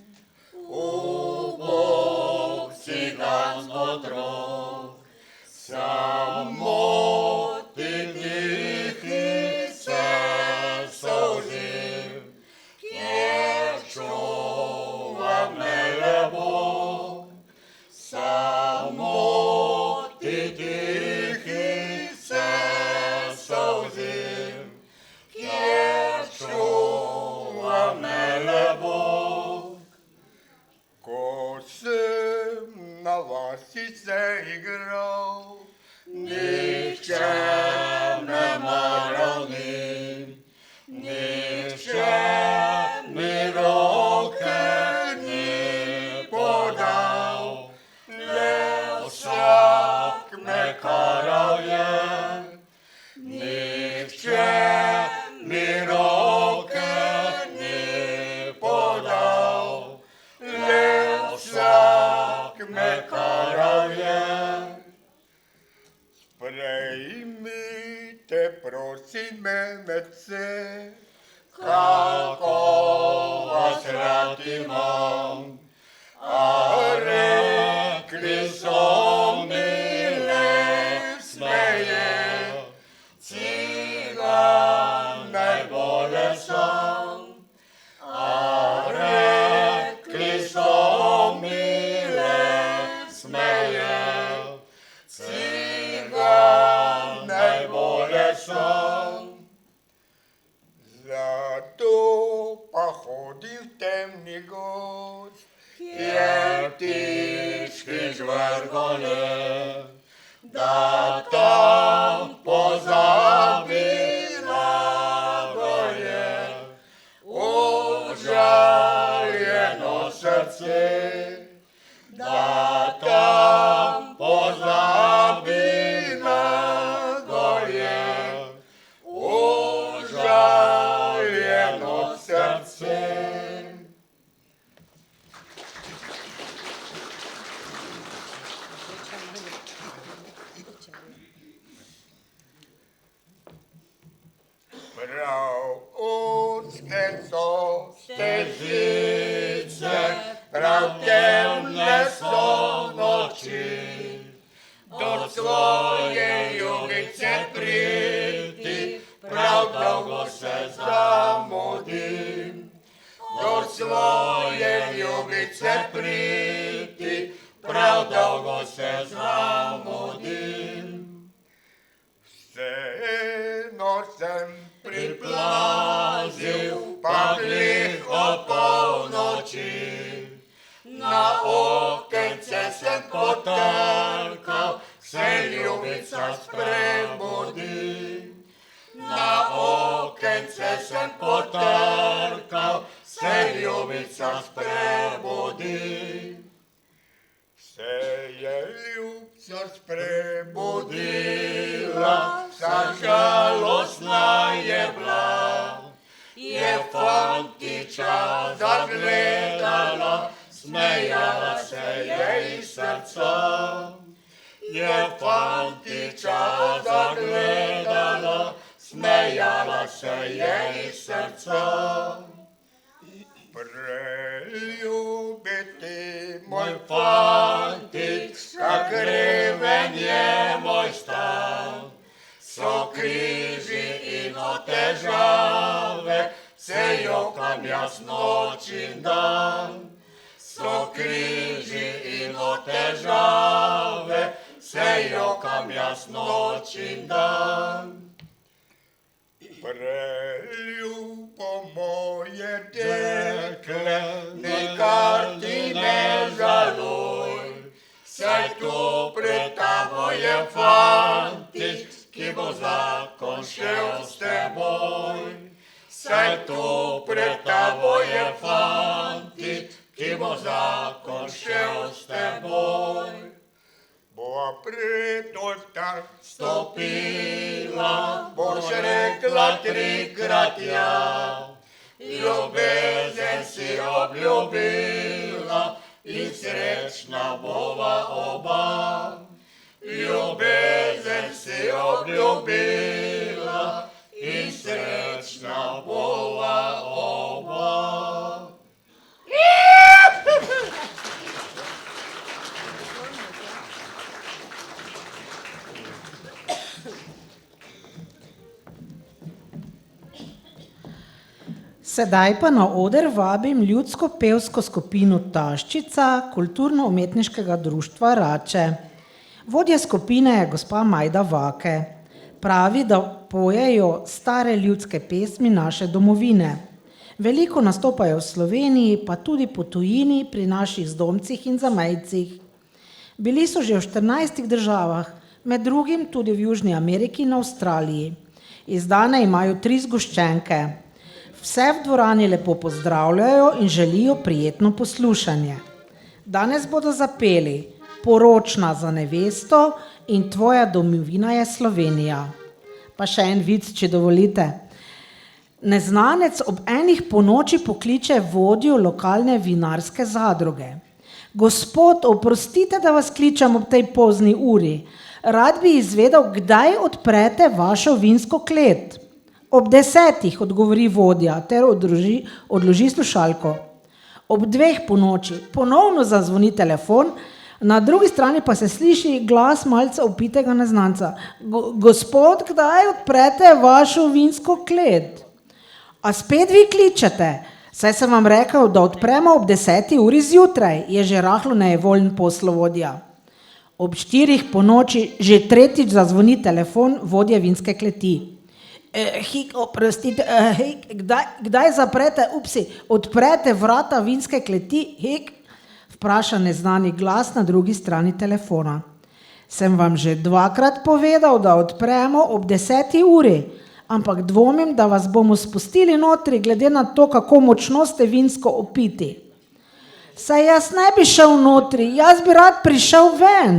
Bog si nas otrok, samo ti tihi se solzim, kjer čuva me le Bog, samo ti tihi se solzim, kjer čuva me le Bog. Ko sem na vasi se igral, nihče me maral ni, nihče mi roke ni podal, le vsak me karal je, nihče mi roke ni podal, le vsak me karal je. Sprejmite, prosim me medse, kako vas rad imam, a rekli so mi le smeje, cigan najbolje sam, a rekli so mi le smeje, cigan najbolje sam. Zato pa hodim v temni gozd, kjer ptički žvrgole, da tam pozabi na gorje, o žal. srce, da tam pozabi na gorje, užaljeno srce. Prav ustke so stežice, prav temne so noči, do svoje ljubice priti, prav dolgo se zamudim. Do svoje ljubice priti, prav dolgo se zamudim. Vseeno sem priplazil, pa glih o polnoči. Na okence sem potrkal, se ljubica spremudi. Na okence sem potrkal, se ljubica spremudi. Se je ljubca sprebudila, vsa žalostna je bila. Je fantiča zagledala, smejala se je iz srca. Je fantiča zagledala, smejala se je iz srca. Preljubiti moj fantič, kak reven je moj stan. So križi in otežave, se jokam jaz noč in dan. So križi in otežave, se jokam jaz noč in dan. Preljubo moje dekle, nikar ti ne žaluj, saj tu pred tabo je fantič, ki bo zakon šel s teboj. Saj tu pred tabo je fantič, ki bo zakon šel s teboj. Bo pred oltar stopila, boš rekla trikrat ja. Ljubezen si obljubila in srečna bova oba. Ljubezen si obljubila in srečna bova oba. Sedaj pa na oder vabim ljudsko pevsko skupino Taščica Kulturno-umetniškega društva Rače. Vodja skupine je gospa Majda Vake. Pravi, da pojejo stare ljudske pesmi naše domovine. Veliko nastopajo v Sloveniji, pa tudi po tujini pri naših zdomcih in zamejcih. Bili so že v 14 državah, med drugim tudi v Južni Ameriki in Avstraliji. Izdane imajo 3 zgoščenke. Vse v dvorani lepo pozdravljajo in želijo prijetno poslušanje. Danes bodo zapeli Poročna za nevesto in Tvoja domovina je Slovenija. Pa še en vic, če dovolite. Neznanec ob 1 ponoči pokliče vodjo lokalne vinarske zadruge. Gospod, oprostite, da vas kličem ob tej pozni uri. Rad bi izvedel, kdaj odprete vašo vinsko klet. Ob 10, odgovori vodja ter odloži slušalko. Ob 2 ponoči ponovno zazvoni telefon, na drugi strani pa se sliši glas malce opitega neznanca. Gospod, kdaj odprete vašo vinsko klet? A spet vi kličete? Saj sem vam rekel, da odpremo ob 10 uri zjutraj, je že rahlo nejevoljen poslovodja. Ob 4 ponoči že 3 zazvoni telefon vodje vinske kleti. Oprostite, kdaj zaprete, odprete vrata vinske kleti, vpraša neznani glas na drugi strani telefona. Sem vam že 2-krat povedal, da odpremo ob 10 uri, ampak dvomim, da vas bomo spustili notri, glede na to, kako močno ste vinsko opiti. Saj jaz ne bi šel notri, jaz bi rad prišel ven.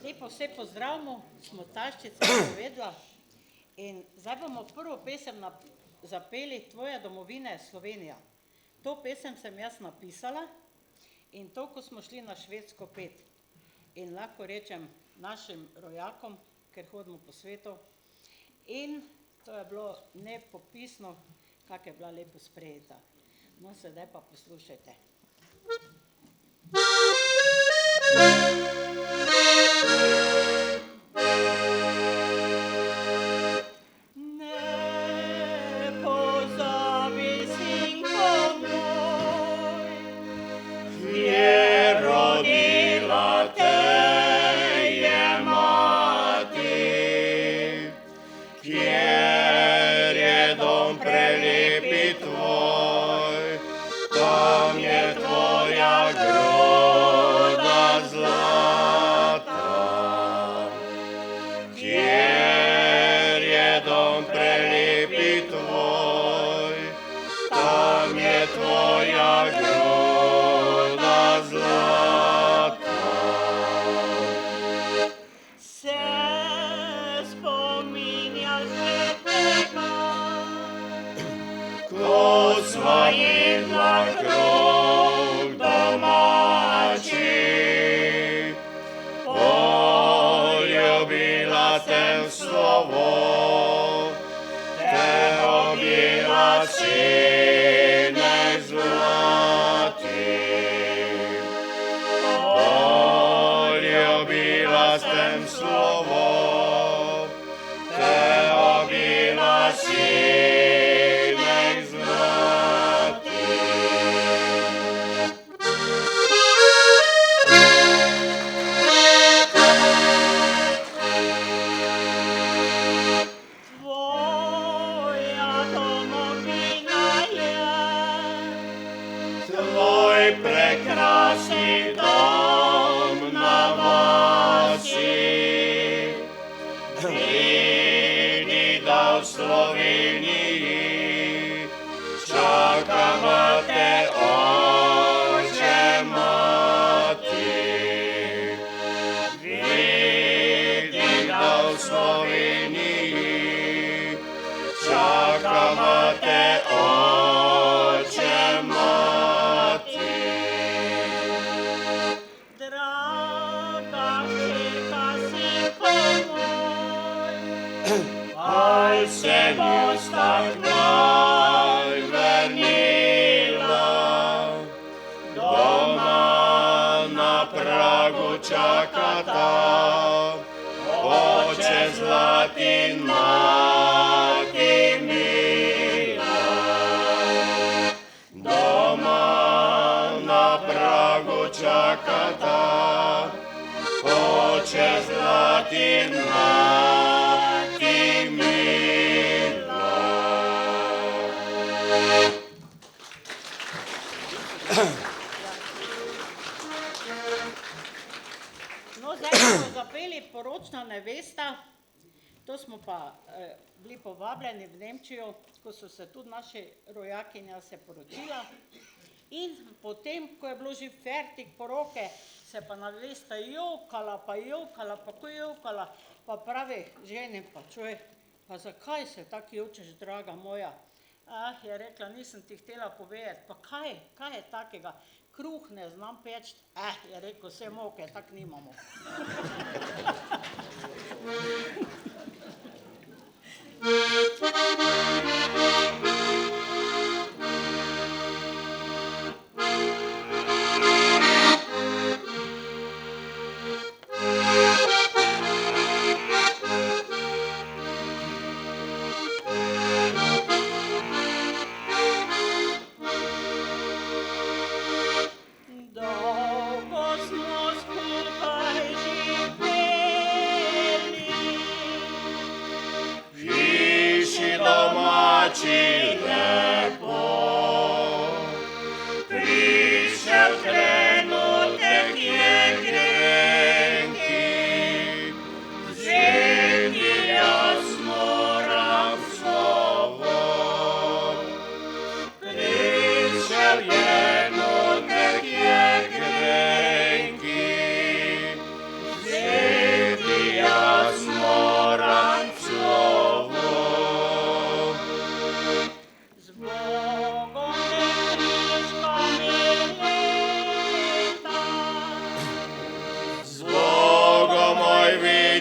Lepo vse pozdravimo, smo taščice povedala in zdaj bomo prvo pesem zapeli Tvoja domovina je Slovenija. To pesem sem jaz napisala in to, ko smo šli na Švedsko pet. In lahko rečem našim rojakom, ker hodimo po svetu. In to je bilo nepopisno, kak je bila lepo sprejeta. No, sedaj pa poslušajte. Poročna nevesta, to smo pa bili povabljeni v Nemčijo, ko so se tudi naši rojakinja se poročila. In potem, ko je bilo že fertik poroke, se pa nevesta jokala, pa ko jokala, pa pravi ženi, pa čuj, pa zakaj se tako jočeš, draga moja? Je rekla, nisem ti htela povedati, pa kaj je takega? Kruh ne znam peči, je rekel, vse moke, tak nimamo. Domači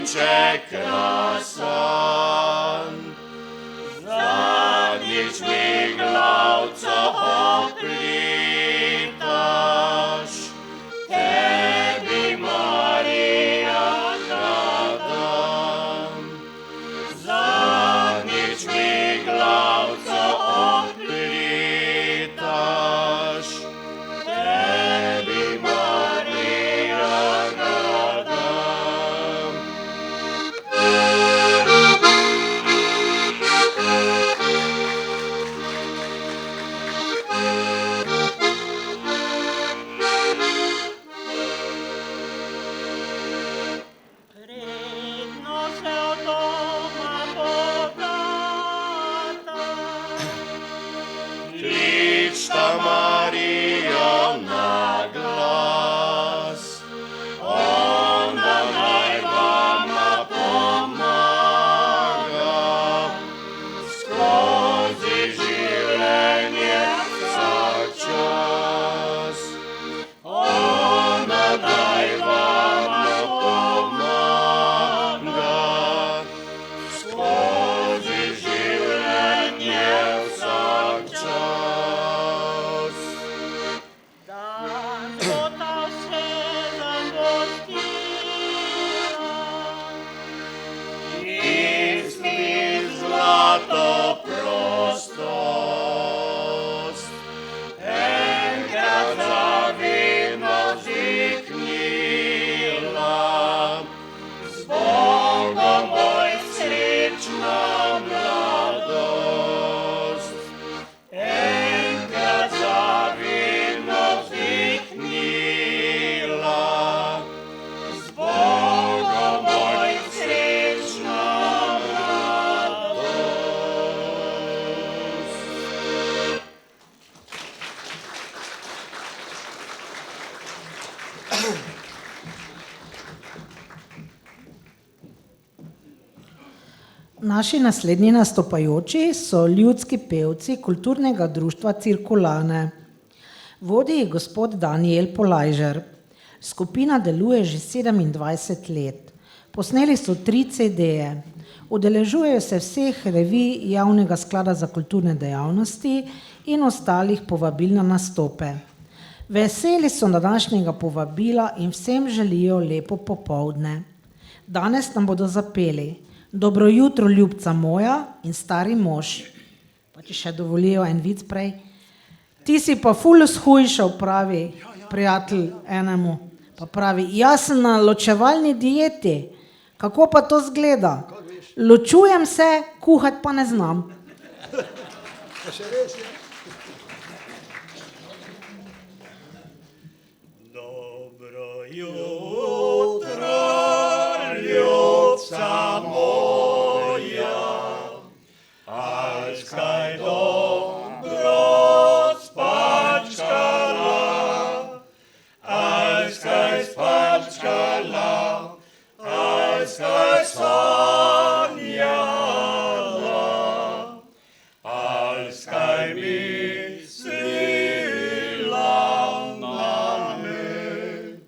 Veliček krasan, zadnjič mi glavco oplitaš, tebi Marija kadam. Zadnjič mi glavco oplitaš, tebi Marija kadam. Predno se od doma podata, Kličta Marijo na glas, ona naj vama pomaga, skozi življenje vsak čas. Ona naj vama pomaga, skozi življenje vsak čas. da zlota vse zagostila. Isti zlato prostost, enkrat za vedno vzdiknila, z Bogom moj srečna mladost. Enkrat za vedno vzdiknila, z Bogom moj srečna mladost. Naši naslednji nastopajoči so ljudski pevci kulturnega društva Cirkulane. Vodi jih gospod Danijel Polajžer. Skupina deluje že 27 let. Posneli so 3 CD-je. Udeležujejo se vseh revij Javnega sklada za kulturne dejavnosti in ostalih povabil na nastope. Veseli so današnjega povabila in vsem želijo lepo popoldne. Danes nam bodo zapeli Dobro jutro, ljubca moja in Stari mož. Pa če še dovolijo en vic prej. Ti si pa ful shujšal, pravi prijatelj enemu. Pa pravi, jaz sem na ločevalni dieti. Kako pa to zgleda? Ločujem se, kuhati pa ne znam. Dobro jutro, ljubca moja, ali skaj dobro spačkala, ali skaj spačkala, ali skaj sanjala, ali skaj mislila name,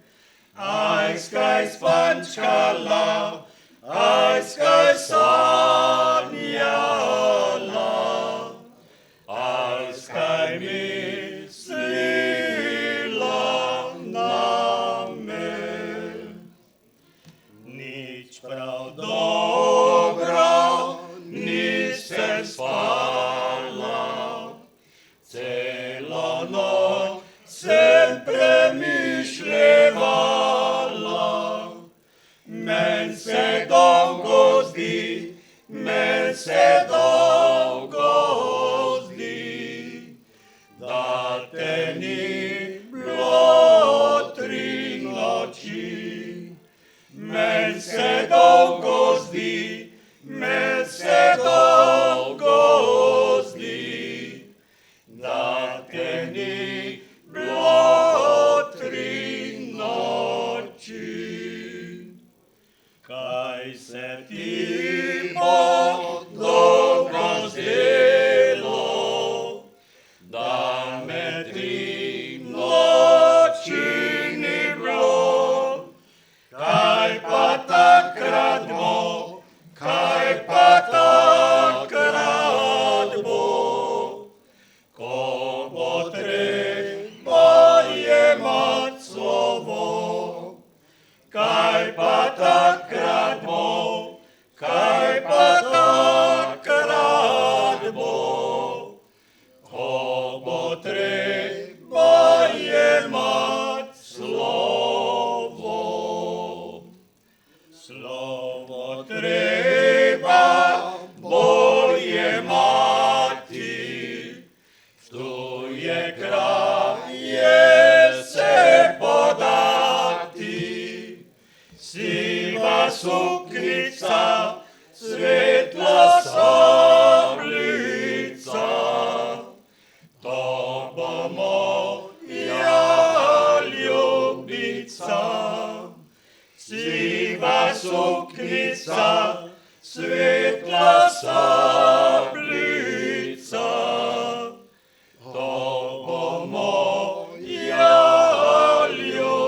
ali skaj spačkala, ali skaj sanjala, ali skaj mislila name. Nič prav dobro nisem spala, celo noč sem premišljevala. Men se dolgo zdi, da te ni bilo 3 noči. Men se dolgo zdi, da te ni bilo 3 noči. Kaj se ti bo dobro zdelo, da me 3 noči ni bilo, kaj pa takrat pa takrat bo, kaj pa takrat bo, ko bo treba jemat slovo. Slovo treba bo jemati, v tuje kraje se podati. Siva suknica, svetla sabljica, to bo moja ljubica. Siva suknica, svetla sabljica, to bo moja ljubica.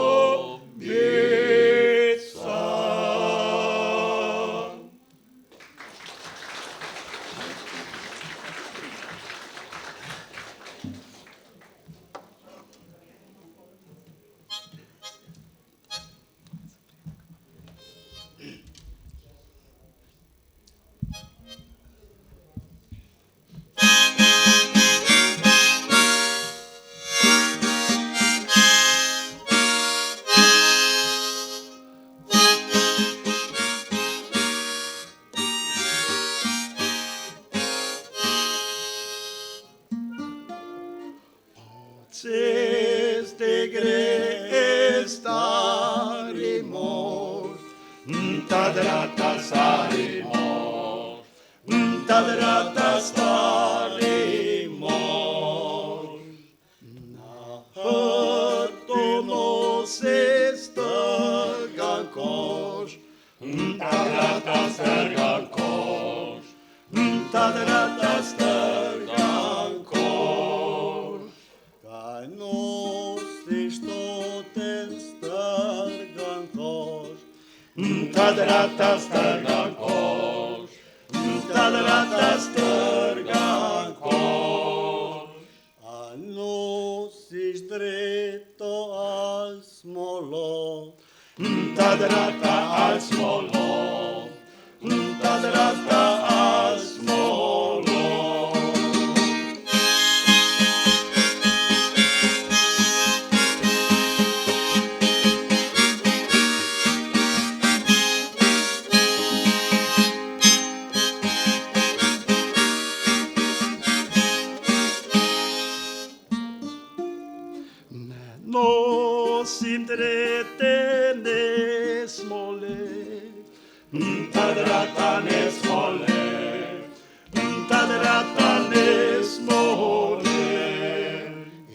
Ceste gre stari mož, tadrata stari mož, tadrata stari mož. Na hrtu nosi strgan koš, tadrata strgan koš, tadrata strgan koš. Kaj nosiš to ten strgan koš, tadrata strgan koš, tadrata strgan koš. A nosiš dreto al smolo, tadrata al smolo, tadrata al smolo. Nosim tretene smole, tadrata ne smole, tadrata ne smole.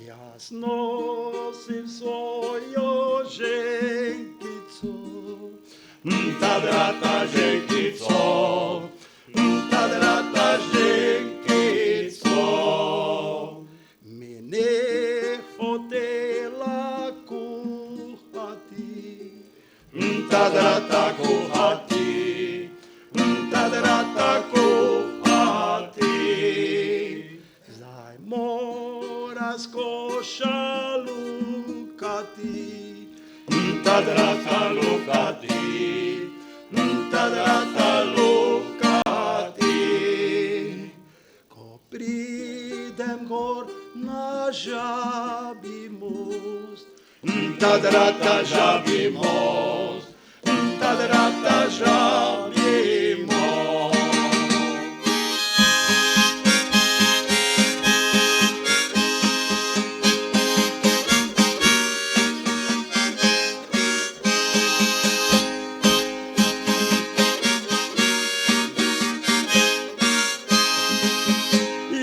Jaz nosim svojo ženkico, tadrata ženkico, tadrata ženkico. Mi ne hotela kuhati, tadrata kuhati, tadrata kuhati. Zdaj mora skoša lukati, tadrata lukati, tadrata lukati. Ko pridem gor na Žabji most, tadrata Žabji most, tadrata Žabji most.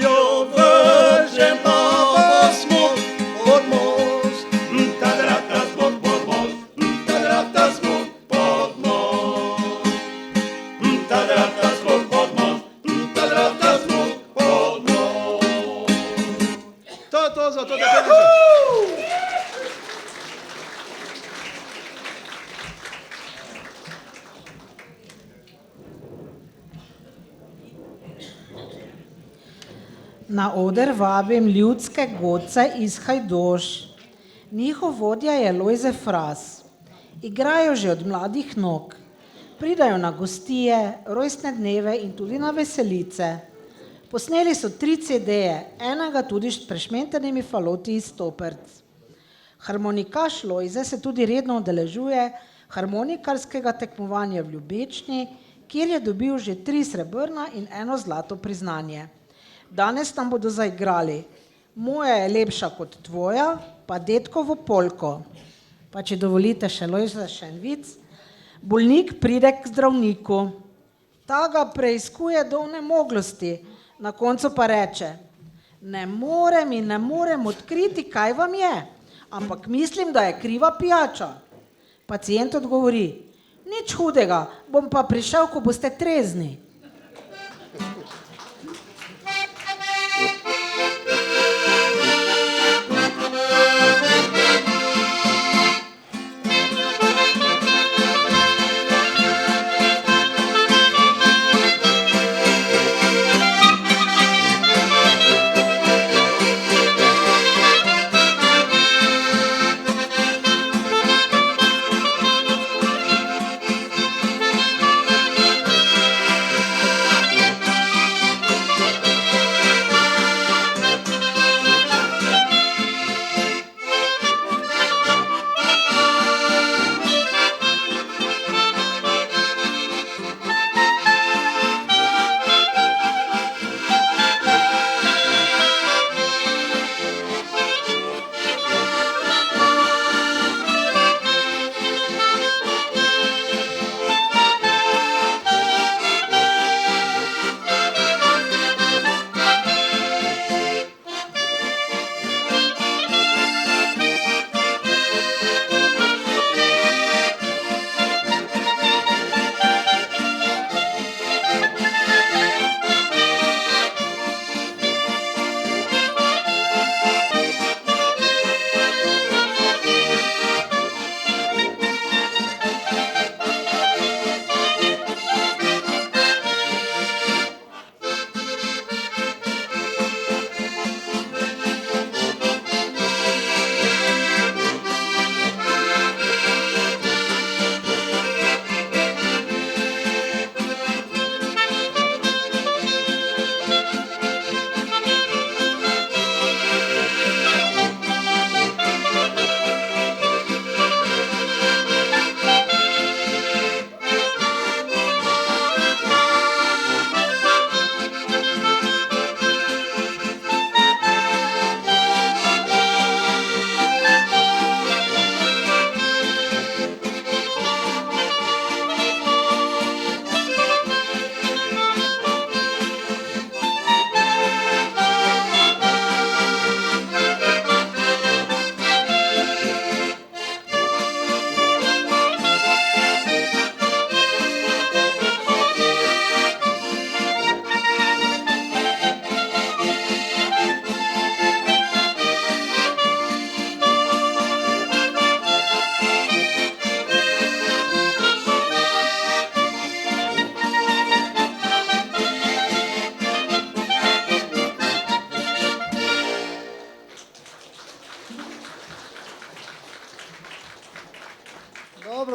Jo vržem babo smok pod most, tadrata smok pod most, tadrata smok pod most, tadrata smok pod most, tadrata smok pod most. To za to da kažem. Na oder vabim ljudske godce iz Hajdoš. Njihov vodja je Lojze Fras. Igrajo že od mladih nog. Pridajo na gostije, rojstne dneve in tudi na veselice. Posneli so 3 CD-je, enega tudi s prešmentenimi faloti iz Stoperc. Harmonikaš Lojze se tudi redno udeležuje harmonikarskega tekmovanja v Ljubečni, kjer je dobil že 3 srebrna in 1 zlato priznanje. Danes nam bodo zaigrali Moja je lepša kot tvoja, pa Dedkovo polko. Pa če dovolite še Lojze še en vic. Bolnik pride k zdravniku. Ta ga preiskuje do onemoglosti, na koncu pa reče: ne morem odkriti, kaj vam je, ampak mislim, da je kriva pijača. Pacient odgovori: nič hudega, bom pa prišel, ko boste trezni.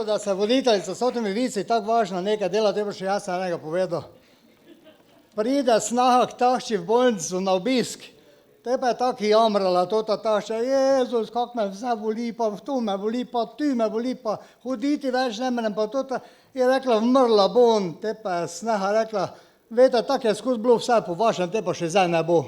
Da se voditeljica s temi vici tako važna nekaj dela, te bo še jaz enega povedal. Pride snaha k tašči v bolnico na obisk, te pa je tako jamrala, ta tašča: Jezus, kak me vse boli, pa tu me boli, pa tu me boli, pa hoditi več ne morem, pa tota. Je rekla: umrla bom. Te pa je snaha rekla: veste, tako je skozi bilo vse po vašem, te pa še zdaj ne bo.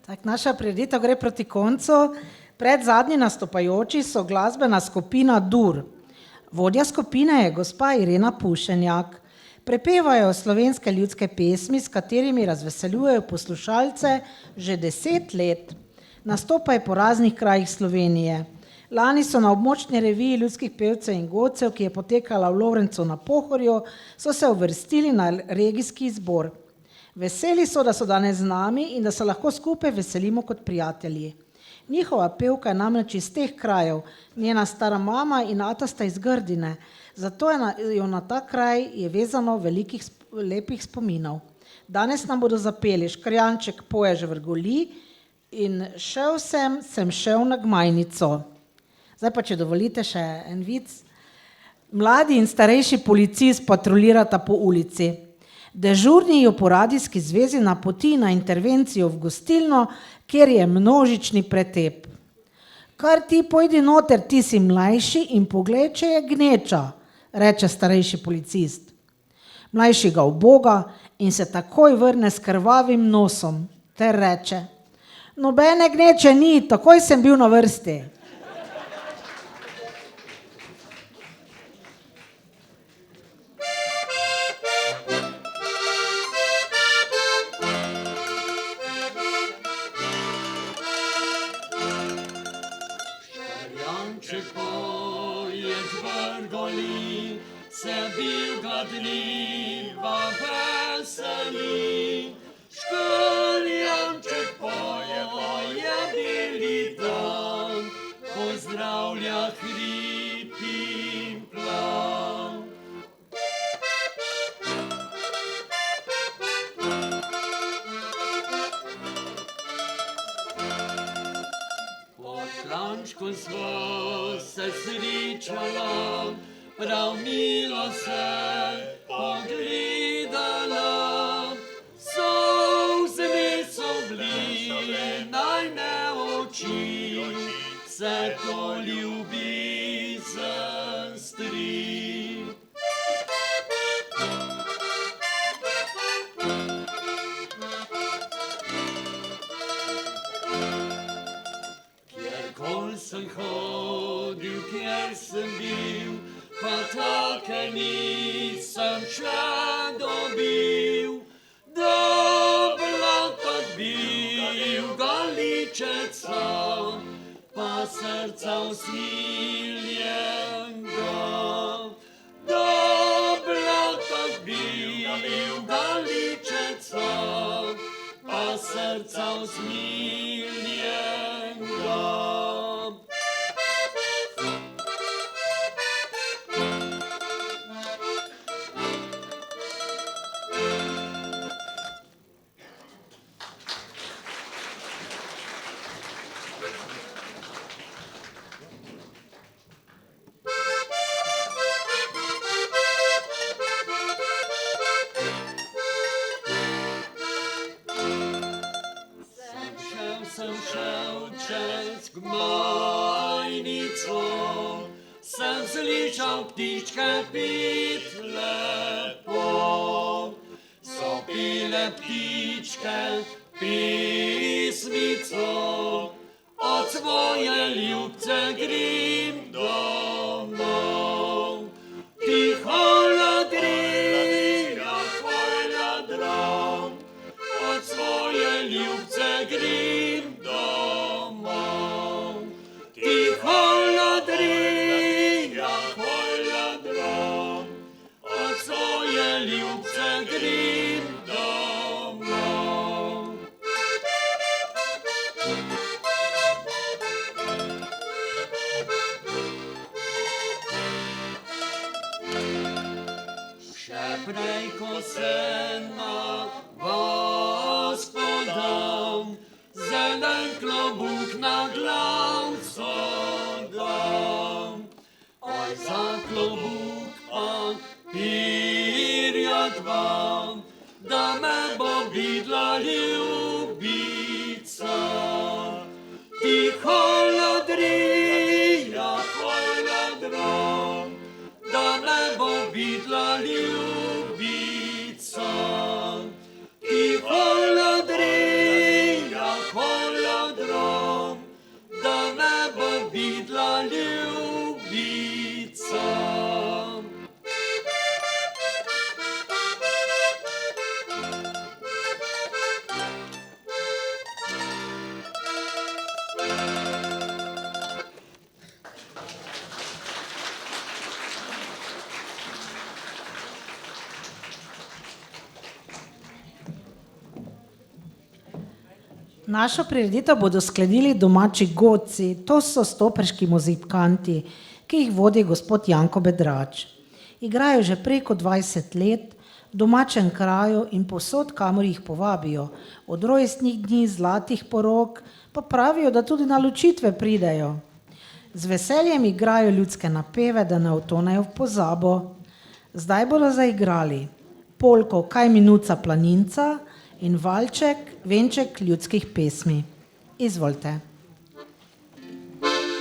Tak, naša prireditev gre proti koncu. Pred zadnji nastopajoči so glasbena skupina Dur. Vodja skupine je gospa Irena Pušenjak. Prepevajo slovenske ljudske pesmi, s katerimi razveseljujejo poslušalce že 10 let. Nastopajo po raznih krajih Slovenije. Lani so na območni reviji ljudskih pevcev in godcev, ki je potekala v Lovrencu na Pohorju, so se uvrstili na regijski izbor. Veseli so, da so danes z nami in da se lahko skupaj veselimo kot prijatelji. Njihova pevka je namreč iz teh krajev, njena stara mama in ata sta iz Grdine, zato jo na ta kraj je vezano velikih lepih spominov. Danes nam bodo zapeli Škrjanček poje že vrgoli in Šel sem šel na Gmajnico. Zdaj pa, če dovolite še en vic. Mladi in starejši policist patrolirata po ulici. Dežurni jo po radijski zvezi napoti na intervencijo v gostilno, kjer je množični pretep. Kar ti pojdi noter, ti si mlajši in poglej, če je gneča, reče starejši policist. Mlajši ga uboga in se takoj vrne s krvavim nosom ter reče: nobene gneče ni, takoj sem bil na vrsti. Škrjanček poječ vrgoli, se bil gadljiva veseli. Škrjanček poje bili dan, pozdravlja hrib in plan. Šlančku smo se srečala, prav milo se pogledala. Solzne so bile najne oči, se to ljubezen stri. Kjerkoli sem hodil, kjer sem bil, pa take nisem še dobil. Doblatak bil galičeca, pa srca usmiljenega. Doblatak bil galičeca, pa srca usmiljenega. Sem šel čez Gmajnico, sem slišal ptičke pit lepo. So pile ptičke pesmico, od svoje ljubce grem domov. Tiho ladrija, tvoj ladram, od svoje ljubce grem domov. Tiho ladrija, tvoj ladram, od svoje ljubce grem domov. Še prej, ko se na vas podam, zelen klobuk na glavco dam. Oj, za klobuk pa pirja dva, da me bo videla ljubica. Tiho ladrija, tvoj ladram, da me bo videla ljubica. Našo prireditev bodo sklenili domači godci, to so stoperški muzikanti, ki jih vodi gospod Janko Bedrač. Igrajo že preko 20 let v domačem kraju in povsod, kamor jih povabijo. Od rojstnih dni, zlatih porok, pa pravijo, da tudi na ločitve pridejo. Z veseljem igrajo ljudske napeve, da ne utonejo v pozabo. Zdaj bodo zaigrali polko Kaj minuca planinca in valček, venček ljudskih pesmi. Izvolite. Thank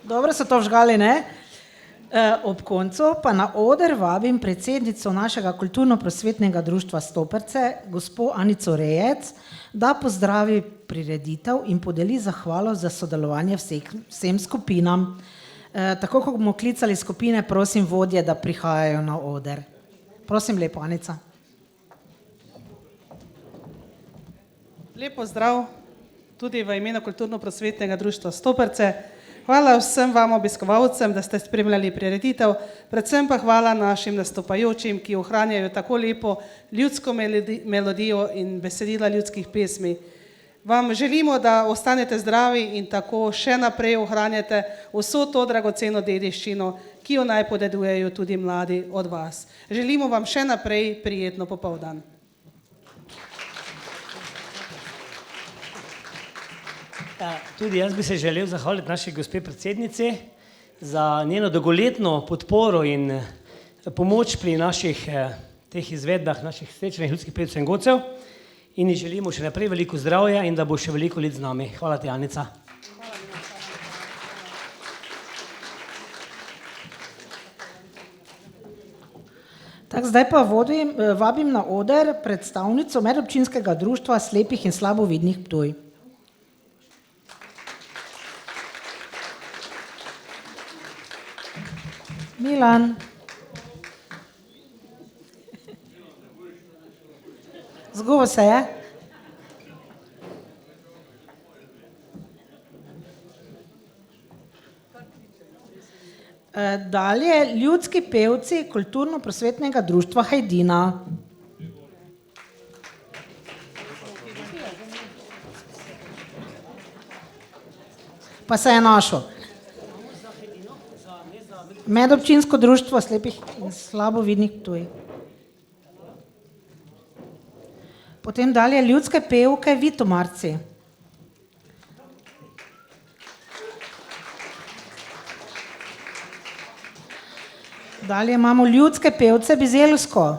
Dobro so to vžgali, ne? Ob koncu pa na oder vabim predsednico našega kulturno-prosvetnega društva Stoperce, gospo Anico Rejec, da pozdravi prireditev in podeli zahvalo za sodelovanje vsem skupinam. Tako kot bomo klicali skupine, prosim vodje, da prihajajo na oder. Prosim lepo, Anica. Lep pozdrav tudi v imenu kulturno-prosvetnega društva Stoperce. Hvala vsem vam obiskovalcem, da ste spremljali prireditev, predvsem pa hvala našim nastopajočim, ki ohranjajo tako lepo ljudsko melodijo in besedila ljudskih pesmi. Vam želimo, da ostanete zdravi in tako še naprej ohranjate vso to dragoceno dediščino, ki jo naj podedujejo tudi mladi od vas. Želimo vam še naprej prijetno popoldan. Tudi jaz bi se želel zahvaliti naši gospe predsednici za njeno dolgoletno podporo in pomoč pri naših teh izvedbah, naših srečnih ljudskih pevcev in godcev in ji želimo še naprej veliko zdravja in da bo še veliko let z nami. Hvala ti, Anica. Tak, zdaj pa vabim na oder predstavnico medobčinskega društva slepih in slabovidnih Ptuj. Milan. Zgubo se je? Dalje ljudski pevci kulturno-prosvetnega društva Hajdina. Pa se je našel. Medobčinsko društvo slepih in slabovidnih Ptuj. Potem dalje ljudske pevke Vitomarci. Dalje imamo ljudske pevce Bizeljsko.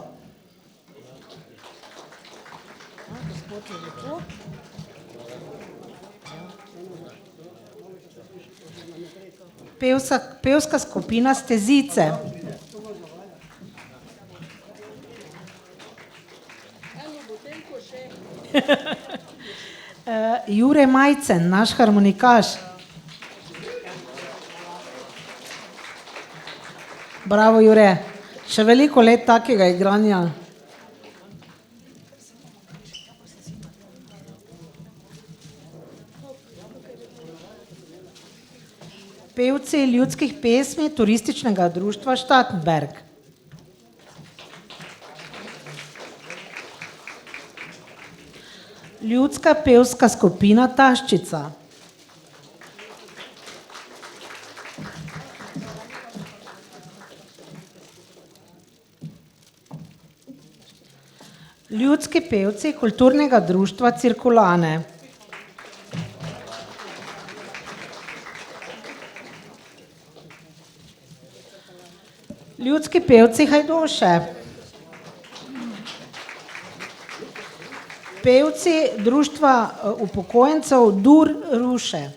Pevska skupina Stezice. Jure Majcen, naš harmonikaš. Bravo, Jure. Še veliko let takega igranja. Pevci ljudskih pesmi turističnega društva Štatenberg. Ljudska pevska skupina Taščica. Ljudski pevci kulturnega društva Cirkulane. Ljudski pevci Hajdoše. Pevci društva upokojencev Dur Ruše.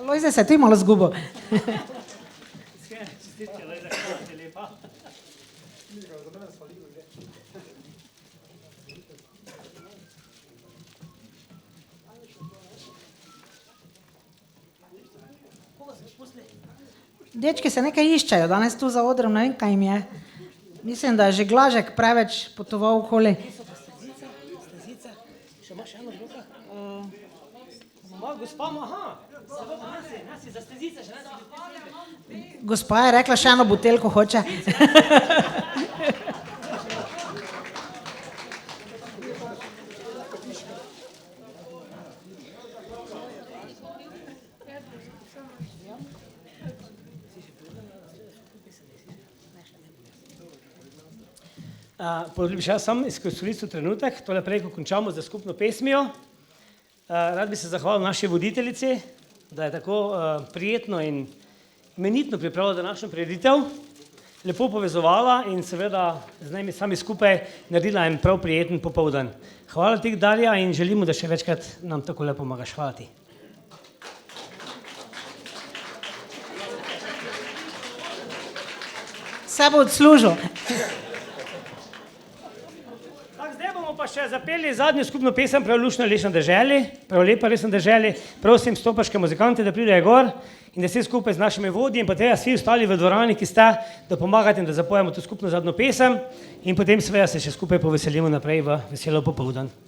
Lojze, se ti malo zgubo. Dečki se nekaj iščejo, danes tu za odrom, ne vem, kaj jim je. Mislim, da je že Glažek preveč potoval okoli. Gospa je rekla, še eno buteljko hoče. Bi še jaz sam izkoristil trenutek, tole prej, ko končamo za skupno pesmijo. Rad bi se zahvalil naši voditeljici, da je tako prijetno in imenitno pripravila današnjo prireditev, lepo povezovala in seveda z nami sami skupaj naredila en prav prijeten popoldan. Hvala ti, Darja, in želimo, da še večkrat nam tako lepo pomagaš. Hvala ti. Se bo odslužil. Zdaj bomo pa še zapeli zadnjo skupno pesem Prav luštno lečno deželi, prav lepa resno deželi. Prosim stopaške muzikante, da pridejo gor in da se skupaj z našimi vodji in pa tudi vsi ostali v dvorani, ki ste, da pomagate in da zapojemo to skupno zadnjo pesem in potem seveda se še skupaj poveselimo naprej v veselo popoldan.